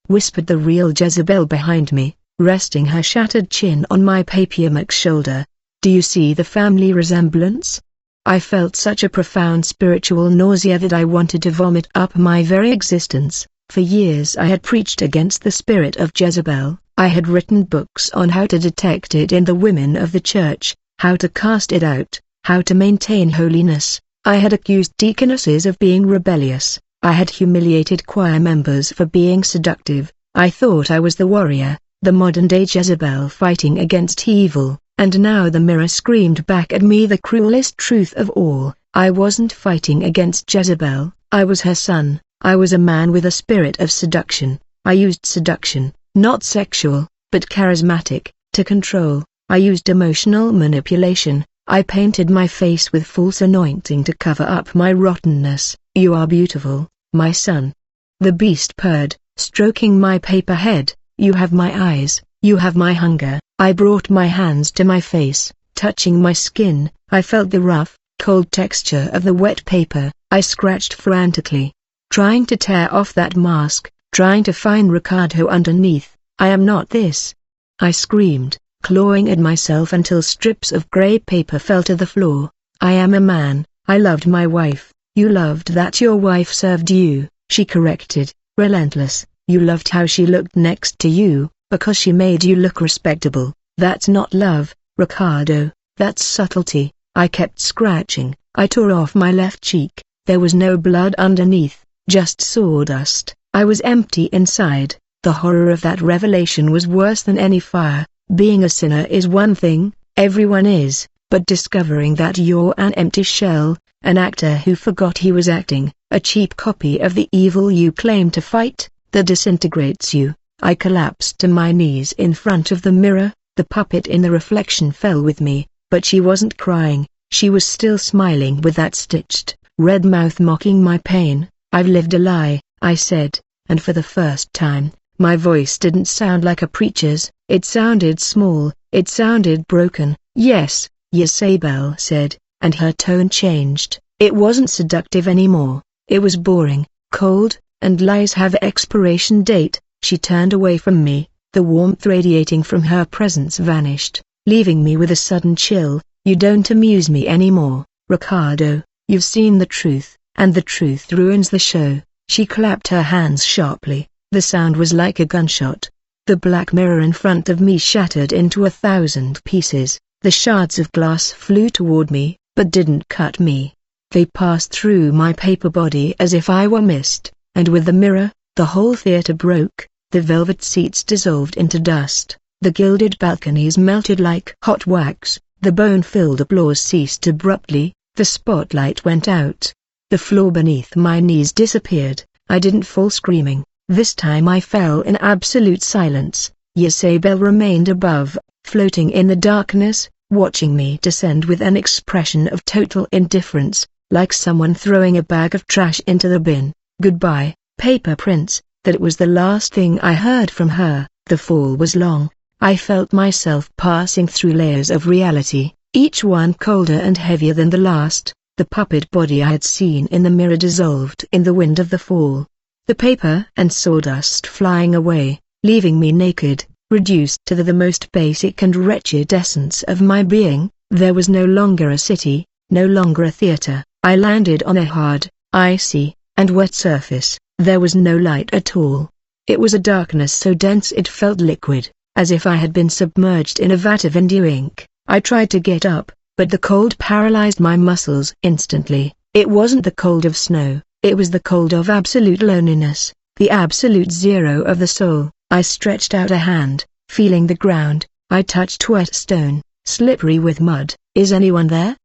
S1: whispered the real Jezebel behind me, resting her shattered chin on my papier-mâché shoulder. "Do you see the family resemblance?" I felt such a profound spiritual nausea that I wanted to vomit up my very existence. For years I had preached against the spirit of Jezebel. I had written books on how to detect it in the women of the church, how to cast it out, how to maintain holiness. I had accused deaconesses of being rebellious. I had humiliated choir members for being seductive. I thought I was the warrior, the modern-day Jezebel fighting against evil, and now the mirror screamed back at me the cruelest truth of all. I wasn't fighting against Jezebel, I was her son. I was a man with a spirit of seduction. I used seduction, not sexual, but charismatic, to control. I used emotional manipulation. I painted my face with false anointing to cover up my rottenness. "You are beautiful, my son," the beast purred, stroking my paper head. "You have my eyes, you have my hunger." I brought my hands to my face, touching my skin. I felt the rough, cold texture of the wet paper. I scratched frantically, trying to tear off that mask, trying to find Ricardo underneath. "I am not this," I screamed, clawing at myself until strips of grey paper fell to the floor. "I am a man. I loved my wife." "You loved that your wife served you," she corrected, relentless. "You loved how she looked next to you, because she made you look respectable. That's not love, Ricardo, that's subtlety." I kept scratching. I tore off my left cheek. There was no blood underneath, just sawdust. I was empty inside. The horror of that revelation was worse than any fire. Being a sinner is one thing, everyone is, but discovering that you're an empty shell, an actor who forgot he was acting, a cheap copy of the evil you claim to fight, that disintegrates you. I collapsed to my knees in front of the mirror. The puppet in the reflection fell with me, but she wasn't crying. She was still smiling with that stitched, red mouth mocking my pain. "I've lived a lie," I said, and for the first time, my voice didn't sound like a preacher's. It sounded small, it sounded broken. "Yes," Jezebel said, and her tone changed. It wasn't seductive anymore. It was boring, cold, and lies have expiration date. She turned away from me. The warmth radiating from her presence vanished, leaving me with a sudden chill. "You don't amuse me anymore, Ricardo. You've seen the truth, and the truth ruins the show." She clapped her hands sharply. The sound was like a gunshot. The black mirror in front of me shattered into 1,000 pieces. The shards of glass flew toward me, but didn't cut me. They passed through my paper body as if I were mist, and with the mirror, the whole theater broke. The velvet seats dissolved into dust. The gilded balconies melted like hot wax. The bone-filled applause ceased abruptly. The spotlight went out. The floor beneath my knees disappeared. I didn't fall screaming. This time I fell in absolute silence. Jezebel remained above, floating in the darkness, watching me descend with an expression of total indifference, like someone throwing a bag of trash into the bin. "Goodbye, paper prince." That was the last thing I heard from her. The fall was long. I felt myself passing through layers of reality. each one colder and heavier than the last. The puppet body I had seen in the mirror dissolved in the wind of the fall. The paper and sawdust flying away, leaving me naked, reduced to the most basic and wretched essence of my being. There was no longer a city, no longer a theater. I landed on a hard, icy, and wet surface. There was no light at all. It was a darkness so dense it felt liquid, as if I had been submerged in a vat of indigo ink. I tried to get up, but the cold paralyzed my muscles instantly. It wasn't the cold of snow, it was the cold of absolute loneliness, the absolute zero of the soul. I stretched out a hand, feeling the ground. I touched wet stone, slippery with mud. "Is anyone there?"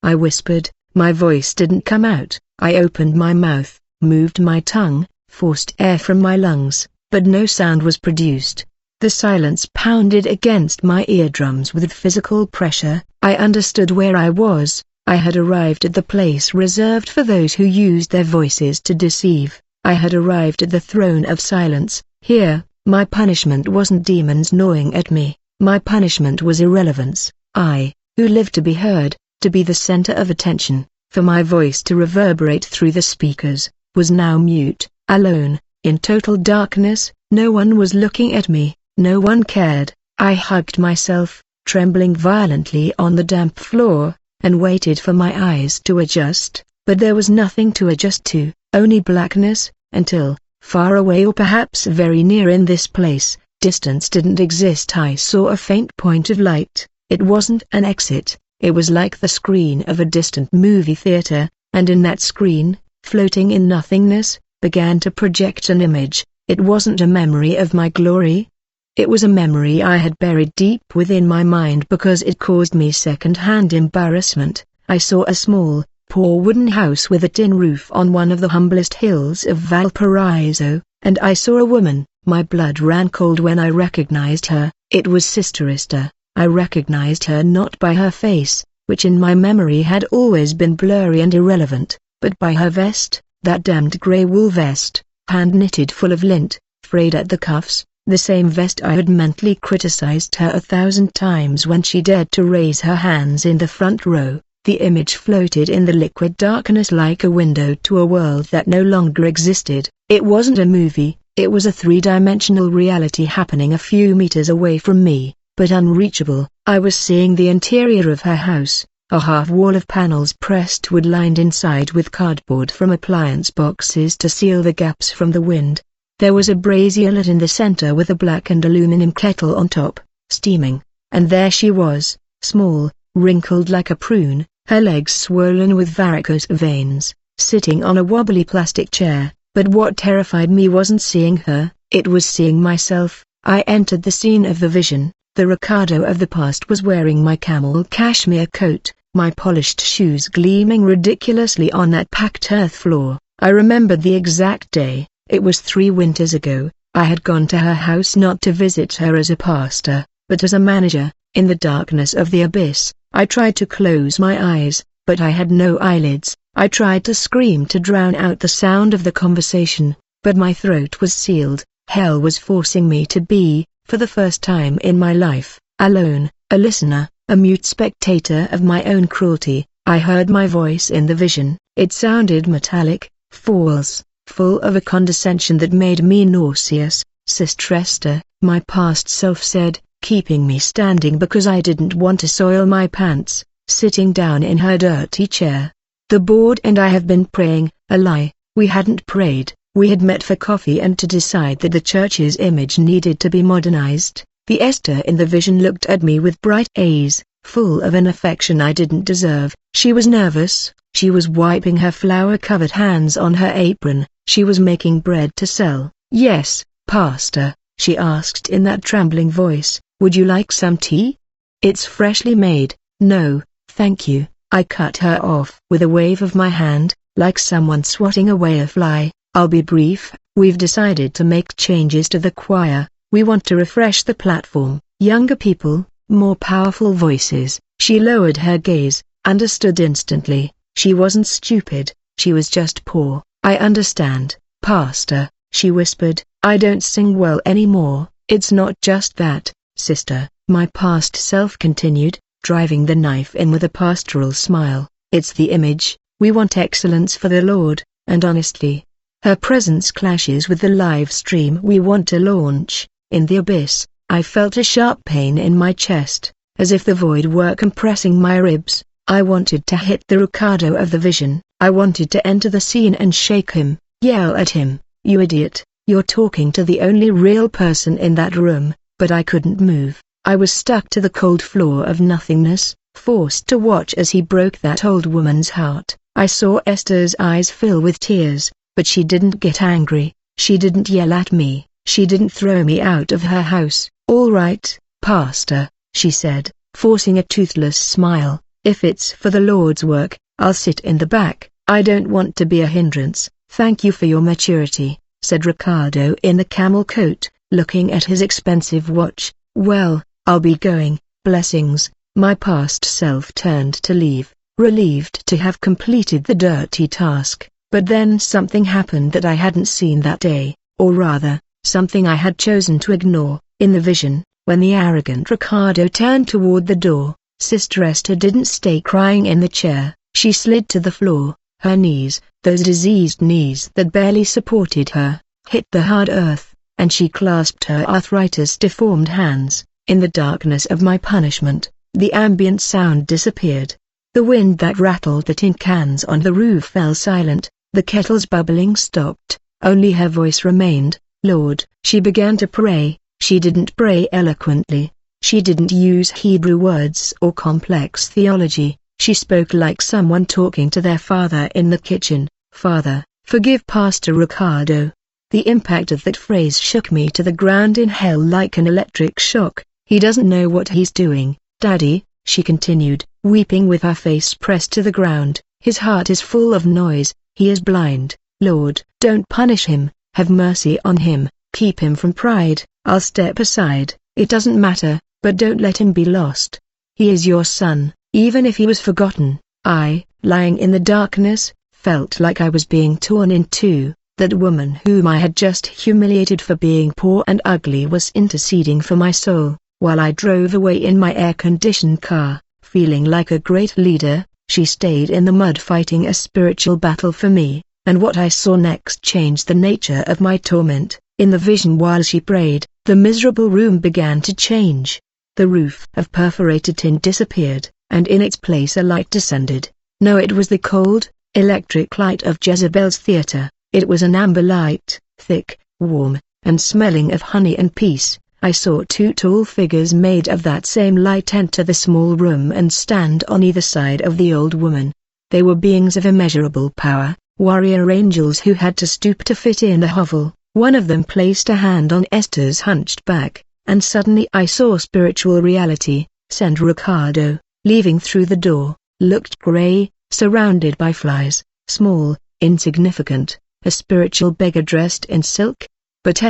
S1: I whispered. My voice didn't come out. I opened my mouth, moved my tongue, forced air from my lungs, but no sound was produced. The silence pounded against my eardrums with physical pressure. I understood where I was. I had arrived at the place reserved for those who used their voices to deceive. I had arrived at the throne of silence. Here, my punishment wasn't demons gnawing at me. My punishment was irrelevance. I, who lived to be heard, to be the center of attention, for my voice to reverberate through the speakers, was now mute, alone, in total darkness. No one was looking at me. No one cared. I hugged myself, trembling violently on the damp floor, and waited for my eyes to adjust, but there was nothing to adjust to, only blackness, until, far away or perhaps very near in this place, distance didn't exist. I saw a faint point of light. It wasn't an exit, it was like the screen of a distant movie theater, and in that screen, floating in nothingness, began to project an image. It wasn't a memory of my glory. It was a memory I had buried deep within my mind because it caused me second-hand embarrassment. I saw a small, poor wooden house with a tin roof on one of the humblest hills of Valparaiso, and I saw a woman. My blood ran cold when I recognized her. It was Sister Esther. I recognized her not by her face, which in my memory had always been blurry and irrelevant, but by her vest, that damned grey wool vest, hand-knitted full of lint, frayed at the cuffs. The same vest I had mentally criticized her 1,000 times when she dared to raise her hands in the front row. The image floated in the liquid darkness like a window to a world that no longer existed. It wasn't a movie, it was a three-dimensional reality happening a few meters away from me, but unreachable. I was seeing the interior of her house, a half-wall of panels pressed wood lined inside with cardboard from appliance boxes to seal the gaps from the wind. There was a brazier lit in the center with a blackened aluminum kettle on top, steaming, and there she was, small, wrinkled like a prune, her legs swollen with varicose veins, sitting on a wobbly plastic chair. But what terrified me wasn't seeing her, it was seeing myself. I entered the scene of the vision. The Ricardo of the past was wearing my camel cashmere coat, my polished shoes gleaming ridiculously on that packed earth floor. I remembered the exact day. It was 3 winters ago. I had gone to her house not to visit her as a pastor, but as a manager. In the darkness of the abyss, I tried to close my eyes, but I had no eyelids. I tried to scream to drown out the sound of the conversation, but my throat was sealed. Hell was forcing me to be, for the first time in my life, alone, a listener, a mute spectator of my own cruelty. I heard my voice in the vision. It sounded metallic, false, full of a condescension that made me nauseous. Sister Esther, my past self said, keeping me standing because I didn't want to soil my pants, sitting down in her dirty chair. The board and I have been praying. A lie. We hadn't prayed. We had met for coffee and to decide that the church's image needed to be modernized. The Esther in the vision looked at me with bright eyes, full of an affection I didn't deserve. She was nervous. She was wiping her flour-covered hands on her apron. She was making bread to sell. "Yes, Pastor," she asked in that trembling voice, "would you like some tea? It's freshly made." "No, thank you," I cut her off with a wave of my hand, like someone swatting away a fly. "I'll be brief. We've decided to make changes to the choir. We want to refresh the platform. Younger people, more powerful voices." She lowered her gaze, understood instantly. She wasn't stupid, she was just poor. "I understand, Pastor," she whispered. "I don't sing well anymore." "It's not just that, sister," my past self continued, driving the knife in with a pastoral smile. It's the image, we want excellence for the Lord, and honestly. Her presence clashes with the live stream we want to launch. In the abyss, I felt a sharp pain in my chest, as if the void were compressing my ribs. I wanted to hit the Ricardo of the vision. I wanted to enter the scene and shake him, yell at him, "You idiot, you're talking to the only real person in that room," but I couldn't move. I was stuck to the cold floor of nothingness, forced to watch as he broke that old woman's heart. I saw Esther's eyes fill with tears, but she didn't get angry, she didn't yell at me, she didn't throw me out of her house. "All right, Pastor," she said, forcing a toothless smile, "if it's for the Lord's work, I'll sit in the back. I don't want to be a hindrance." "Thank you for your maturity," said Ricardo in the camel coat, looking at his expensive watch. "Well, I'll be going, blessings." My past self turned to leave, relieved to have completed the dirty task, but then something happened that I hadn't seen that day, or rather, something I had chosen to ignore. In the vision, when the arrogant Ricardo turned toward the door, Sister Esther didn't stay crying in the chair. She slid to the floor, her knees, those diseased knees that barely supported her, hit the hard earth, and she clasped her arthritis-deformed hands. In the darkness of my punishment, the ambient sound disappeared. The wind that rattled the tin cans on the roof fell silent, the kettle's bubbling stopped, only her voice remained. "Lord," she began to pray. She didn't pray eloquently. She didn't use Hebrew words or complex theology. She spoke like someone talking to their father in the kitchen. "Father, forgive Pastor Ricardo." The impact of that phrase shook me to the ground in hell like an electric shock. "He doesn't know what he's doing, Daddy," she continued, weeping with her face pressed to the ground. "His heart is full of noise, he is blind. Lord, don't punish him, have mercy on him, keep him from pride." "I'll step aside, it doesn't matter, but don't let him be lost. He is your son, even if he was forgotten." I, lying in the darkness, felt like I was being torn in two. That woman whom I had just humiliated for being poor and ugly was interceding for my soul. While I drove away in my air-conditioned car, feeling like a great leader, she stayed in the mud fighting a spiritual battle for me, and what I saw next changed the nature of my torment. In the vision while she prayed, the miserable room began to change. The roof of perforated tin disappeared, and in its place a light descended. No, it was the cold, electric light of Jezebel's theater. It was an amber light, thick, warm, and smelling of honey and peace. I saw two tall figures made of that same light enter the small room and stand on either side of the old woman. They were beings of immeasurable power, warrior angels who had to stoop to fit in the hovel. One of them placed a hand on Esther's hunched back, and suddenly I saw spiritual reality. Send Ricardo, leaving through the door, looked gray, surrounded by flies, small, insignificant, a spiritual beggar dressed in silk. But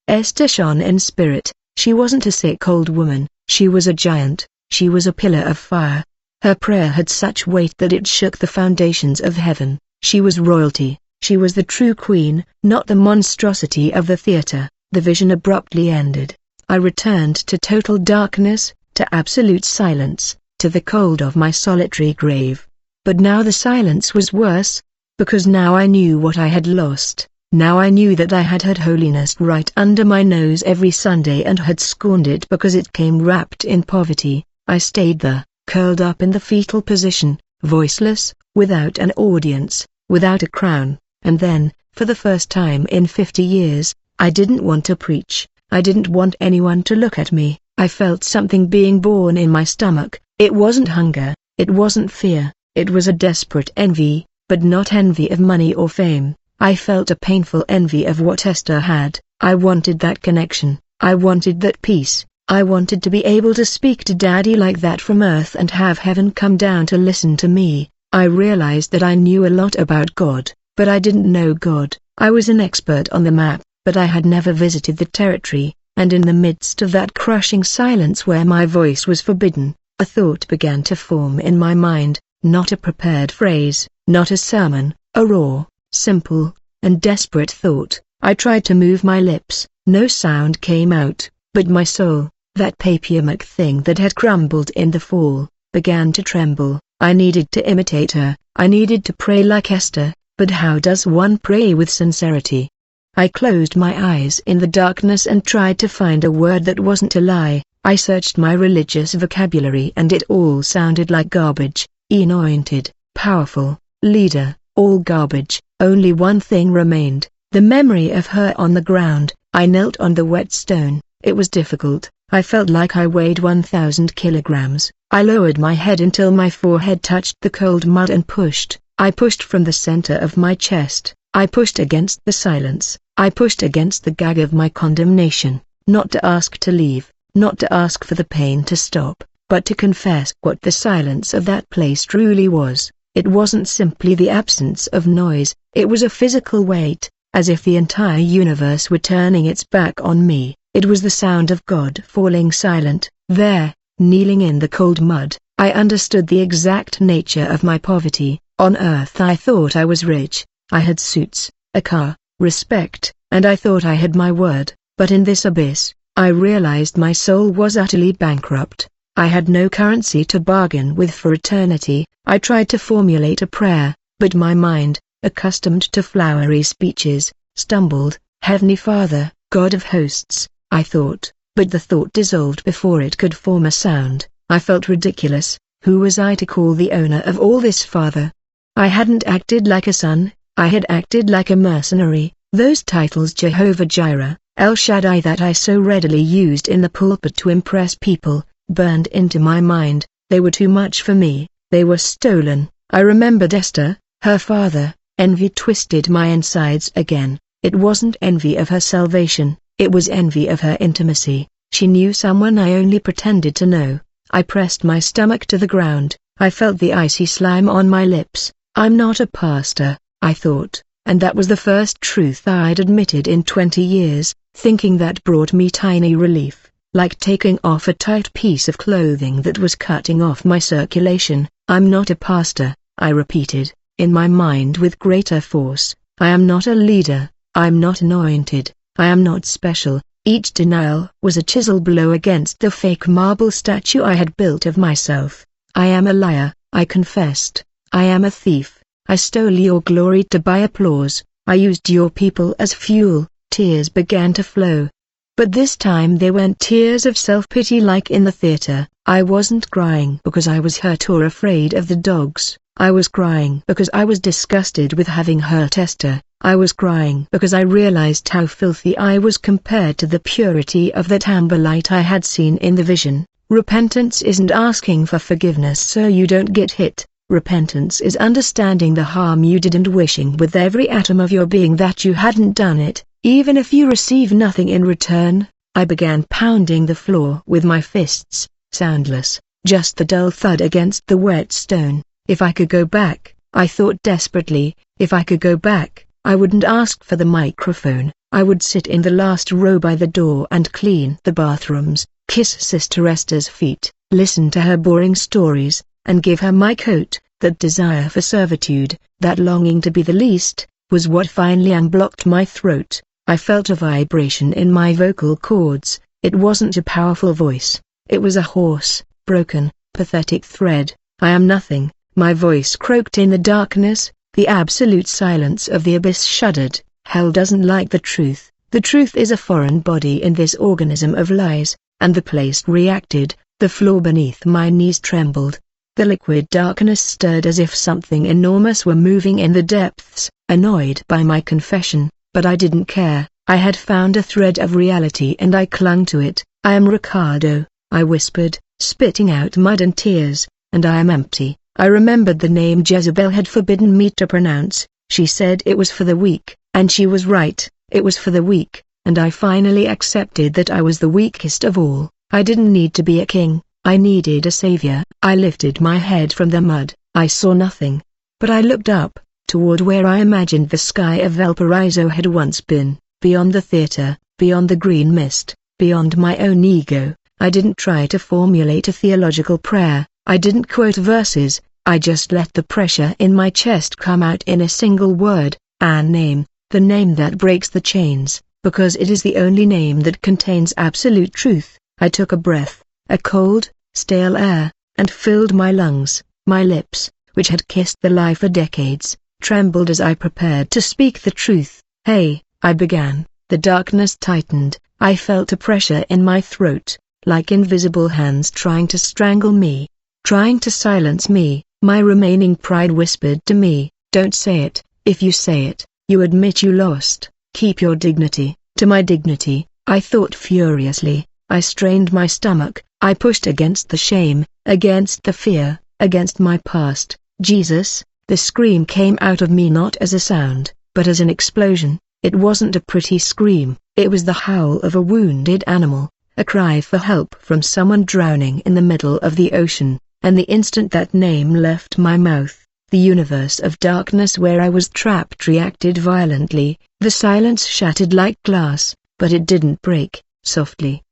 S1: Esther shone in spirit. She wasn't a sick old woman, she was a giant, she was a pillar of fire. Her prayer had such weight that it shook the foundations of heaven. She was royalty, she was the true queen, not the monstrosity of the theater. The vision abruptly ended. I returned to total darkness, to absolute silence, to the cold of my solitary grave. But now the silence was worse, because now I knew what I had lost. Now I knew that I had had holiness right under my nose every Sunday and had scorned it because it came wrapped in poverty. I stayed there, curled up in the fetal position, voiceless, without an audience, without a crown, and then, for the first time in 50 years, I didn't want to preach. I didn't want anyone to look at me. I felt something being born in my stomach. It wasn't hunger, it wasn't fear, it was a desperate envy, but not envy of money or fame. I felt a painful envy of what Esther had. I wanted that connection, I wanted that peace, I wanted to be able to speak to Daddy like that from earth and have heaven come down to listen to me. I realized that I knew a lot about God, but I didn't know God. I was an expert on the map, but I had never visited the territory, and in the midst of that crushing silence where my voice was forbidden, a thought began to form in my mind, not a prepared phrase, not a sermon, a raw, simple, and desperate thought. I tried to move my lips, no sound came out, but my soul, that papier-mâché thing that had crumbled in the fall, began to tremble. I needed to imitate her. I needed to pray like Esther, but how does one pray with sincerity? I closed my eyes in the darkness and tried to find a word that wasn't a lie. I searched my religious vocabulary and it all sounded like garbage. Anointed, powerful, leader, all garbage. Only one thing remained, the memory of her on the ground. I knelt on the wet stone. It was difficult. I felt like I weighed 1,000 kilograms. I lowered my head until my forehead touched the cold mud and pushed. I pushed from the center of my chest. I pushed against the silence. I pushed against the gag of my condemnation, not to ask to leave, not to ask for the pain to stop, but to confess what the silence of that place truly was. It wasn't simply the absence of noise, it was a physical weight, as if the entire universe were turning its back on me. It was the sound of God falling silent, there, kneeling in the cold mud. I understood the exact nature of my poverty. On earth I thought I was rich, I had suits, a car, respect, and I thought I had my word, but in this abyss, I realized my soul was utterly bankrupt. I had no currency to bargain with for eternity. I tried to formulate a prayer, but my mind, accustomed to flowery speeches, stumbled. Heavenly Father, God of hosts, I thought, but the thought dissolved before it could form a sound. I felt ridiculous. Who was I to call the owner of all this Father? I hadn't acted like a son, I had acted like a mercenary. Those titles Jehovah Jireh, El Shaddai that I so readily used in the pulpit to impress people, burned into my mind. They were too much for me, they were stolen. I remembered Esther, her father. Envy twisted my insides again. It wasn't envy of her salvation, it was envy of her intimacy. She knew someone I only pretended to know. I pressed my stomach to the ground. I felt the icy slime on my lips. I'm not a pastor, I thought, and that was the first truth I'd admitted in 20 years. Thinking that brought me tiny relief, like taking off a tight piece of clothing that was cutting off my circulation. I'm not a pastor, I repeated, in my mind with greater force. I am not a leader, I'm not anointed, I am not special. Each denial was a chisel blow against the fake marble statue I had built of myself. I am a liar, I confessed. I am a thief. I stole your glory to buy applause. I used your people as fuel. Tears began to flow. But this time they weren't tears of self-pity like in the theater. I wasn't crying because I was hurt or afraid of the dogs. I was crying because I was disgusted with having hurt Esther. I was crying because I realized how filthy I was compared to the purity of that amber light I had seen in the vision. Repentance isn't asking for forgiveness so you don't get hit. Repentance is understanding the harm you did and wishing with every atom of your being that you hadn't done it, even if you receive nothing in return. I began pounding the floor with my fists, soundless, just the dull thud against the wet stone. If I could go back, I thought desperately, if I could go back, I wouldn't ask for the microphone. I would sit in the last row by the door and clean the bathrooms, kiss Sister Esther's feet, listen to her boring stories, and give her my coat. That desire for servitude, that longing to be the least, was what finally unblocked my throat. I felt a vibration in my vocal cords. It wasn't a powerful voice, it was a hoarse, broken, pathetic thread. I am nothing. My voice croaked in the darkness. The absolute silence of the abyss shuddered. Hell doesn't like the truth. The truth is a foreign body in this organism of lies, and the place reacted. The floor beneath my knees trembled. The liquid darkness stirred as if something enormous were moving in the depths. Annoyed by my confession, but I didn't care. I had found a thread of reality and I clung to it. I am Ricardo, I whispered, spitting out mud and tears, and I am empty. I remembered the name Jezebel had forbidden me to pronounce. She said it was for the weak, and she was right. It was for the weak, and I finally accepted that I was the weakest of all. I didn't need to be a king, I needed a savior. I lifted my head from the mud. I saw nothing. But I looked up, toward where I imagined the sky of Valparaiso had once been, beyond the theater, beyond the green mist, beyond my own ego. I didn't try to formulate a theological prayer, I didn't quote verses, I just let the pressure in my chest come out in a single word, a name, the name that breaks the chains, because it is the only name that contains absolute truth. I took a breath, a cold, stale air, and filled my lungs. My lips, which had kissed the lie for decades, trembled as I prepared to speak the truth. "Hey," I began. The darkness tightened. I felt a pressure in my throat, like invisible hands trying to strangle me, trying to silence me. My remaining pride whispered to me, "Don't say it. If you say it, you admit you lost. Keep your dignity." To my dignity, I thought furiously. I strained my stomach. I pushed against the shame, against the fear, against my past. Jesus, the scream came out of me not as a sound, but as an explosion. It wasn't a pretty scream. It was the howl of a wounded animal, a cry for help from someone drowning in the middle of the ocean. And the instant that name left my mouth, the universe of darkness where I was trapped reacted violently. The silence shattered like glass, but it didn't break. Softly.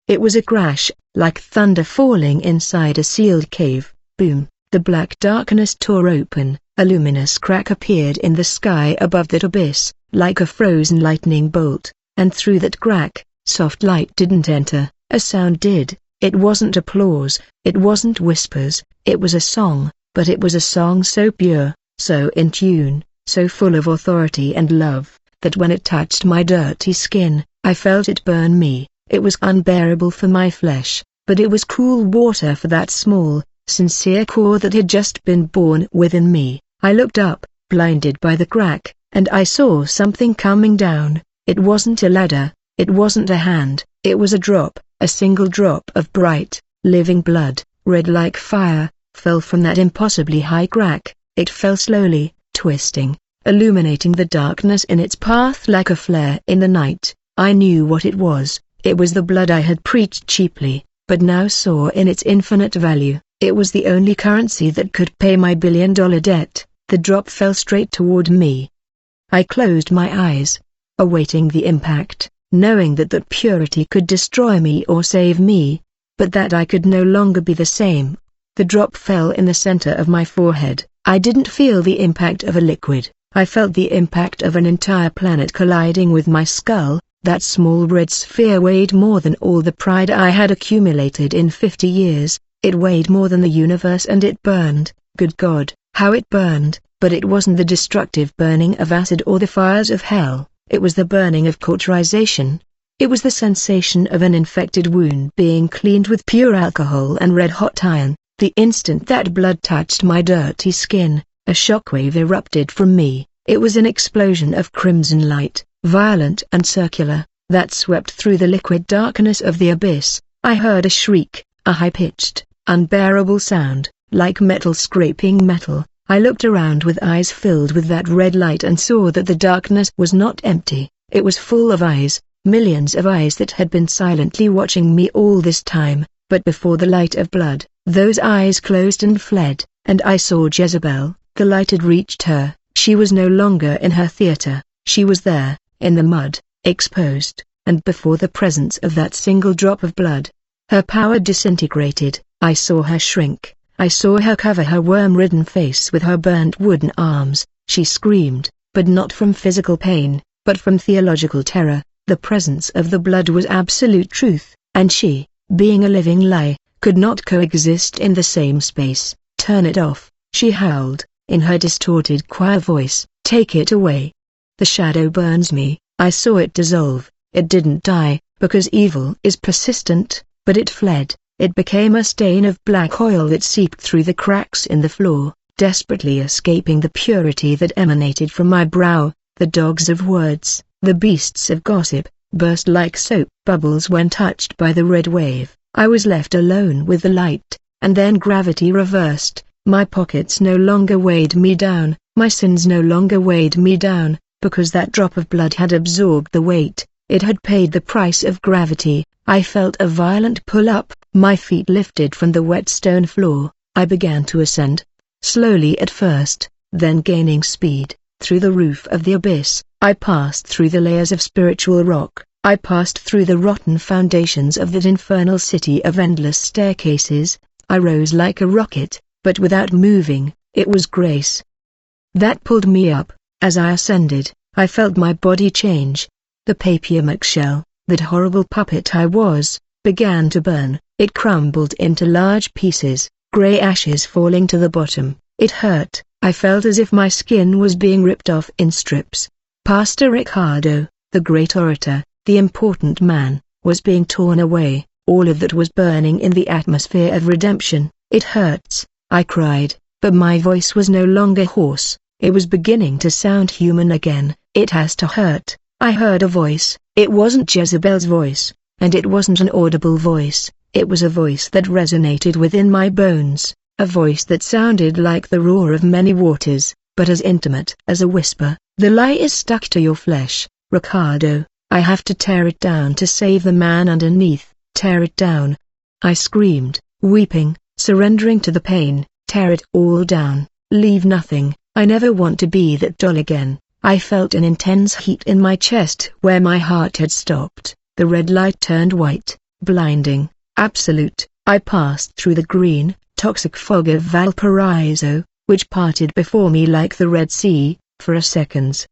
S1: It was a crash, like thunder falling inside a sealed cave. Boom! The black darkness tore open. A luminous crack appeared in the sky above that abyss, like a frozen lightning bolt, and through that crack, soft light didn't enter, a sound did. It wasn't applause, it wasn't whispers, it was a song, but it was a song so pure, so in tune, so full of authority and love, that when it touched my dirty skin, I felt it burn me. It was unbearable for my flesh, but it was cool water for that small, sincere core that had just been born within me. I looked up, blinded by the crack, and I saw something coming down. It wasn't a ladder, it wasn't a hand, it was a drop, a single drop of bright, living blood, red like fire, fell from that impossibly high crack. It fell slowly, twisting, illuminating the darkness in its path like a flare in the night. I knew what it was. It was the blood I had preached cheaply, but now saw in its infinite value. It was the only currency that could pay my billion-dollar debt. The drop fell straight toward me. I closed my eyes, awaiting the impact, knowing that that purity could destroy me or save me, but that I could no longer be the same. The drop fell in the center of my forehead. I didn't feel the impact of a liquid. I felt the impact of an entire planet colliding with my skull. That small red sphere weighed more than all the pride I had accumulated in 50 years. It weighed more than the universe, and it burned. Good God, how it burned! But it wasn't the destructive burning of acid or the fires of hell. It was the burning of cauterization. It was the sensation of an infected wound being cleaned with pure alcohol and red-hot iron. The instant that blood touched my dirty skin, a shockwave erupted from me. It was an explosion of crimson light, violent and circular, that swept through the liquid darkness of the abyss. I heard a shriek, a high-pitched, unbearable sound, like metal scraping metal. I looked around with eyes filled with that red light and saw that the darkness was not empty. It was full of eyes, millions of eyes that had been silently watching me all this time. But before the light of blood, those eyes closed and fled, and I saw Jezebel. The light had reached her. She was no longer in her theater. She was there, in the mud, exposed, and before the presence of that single drop of blood. Her power disintegrated. I saw her shrink. I saw her cover her worm-ridden face with her burnt wooden arms. She screamed, but not from physical pain, but from theological terror. The presence of the blood was absolute truth, and she, being a living lie, could not coexist in the same space. "Turn it off," she howled, in her distorted choir voice. "Take it away." The shadow burns me. I saw it dissolve. It didn't die, because evil is persistent, but it fled. It became a stain of black oil that seeped through the cracks in the floor, desperately escaping the purity that emanated from my brow. The dogs of words, the beasts of gossip, burst like soap bubbles when touched by the red wave. I was left alone with the light, and then gravity reversed. My pockets no longer weighed me down, my sins no longer weighed me down, because that drop of blood had absorbed the weight. It had paid the price of gravity. I felt a violent pull-up. My feet lifted from the wet stone floor. I began to ascend. Slowly at first, then gaining speed, through the roof of the abyss. I passed through the layers of spiritual rock. I passed through the rotten foundations of that infernal city of endless staircases. I rose like a rocket, but without moving. It was grace that pulled me up. As I ascended, I felt my body change. The papier-mâché shell, that horrible puppet I was, began to burn. It crumbled into large pieces, grey ashes falling to the bottom. It hurt. I felt as if my skin was being ripped off in strips. Pastor Ricardo, the great orator, the important man, was being torn away. All of that was burning in the atmosphere of redemption. It hurts, I cried, but my voice was no longer hoarse. It was beginning to sound human again. It has to hurt. I heard a voice. It wasn't Jezebel's voice, and it wasn't an audible voice. It was a voice that resonated within my bones, a voice that sounded like the roar of many waters, but as intimate as a whisper. The lie is stuck to your flesh, Ricardo. I have to tear it down to save the man underneath. Tear it down. I screamed, weeping, surrendering to the pain. Tear it all down. Leave nothing. I never want to be that doll again. I felt an intense heat in my chest where my heart had stopped. The red light turned white, blinding, absolute. I passed through the green, toxic fog of Valparaiso, which parted before me like the Red Sea. For a second,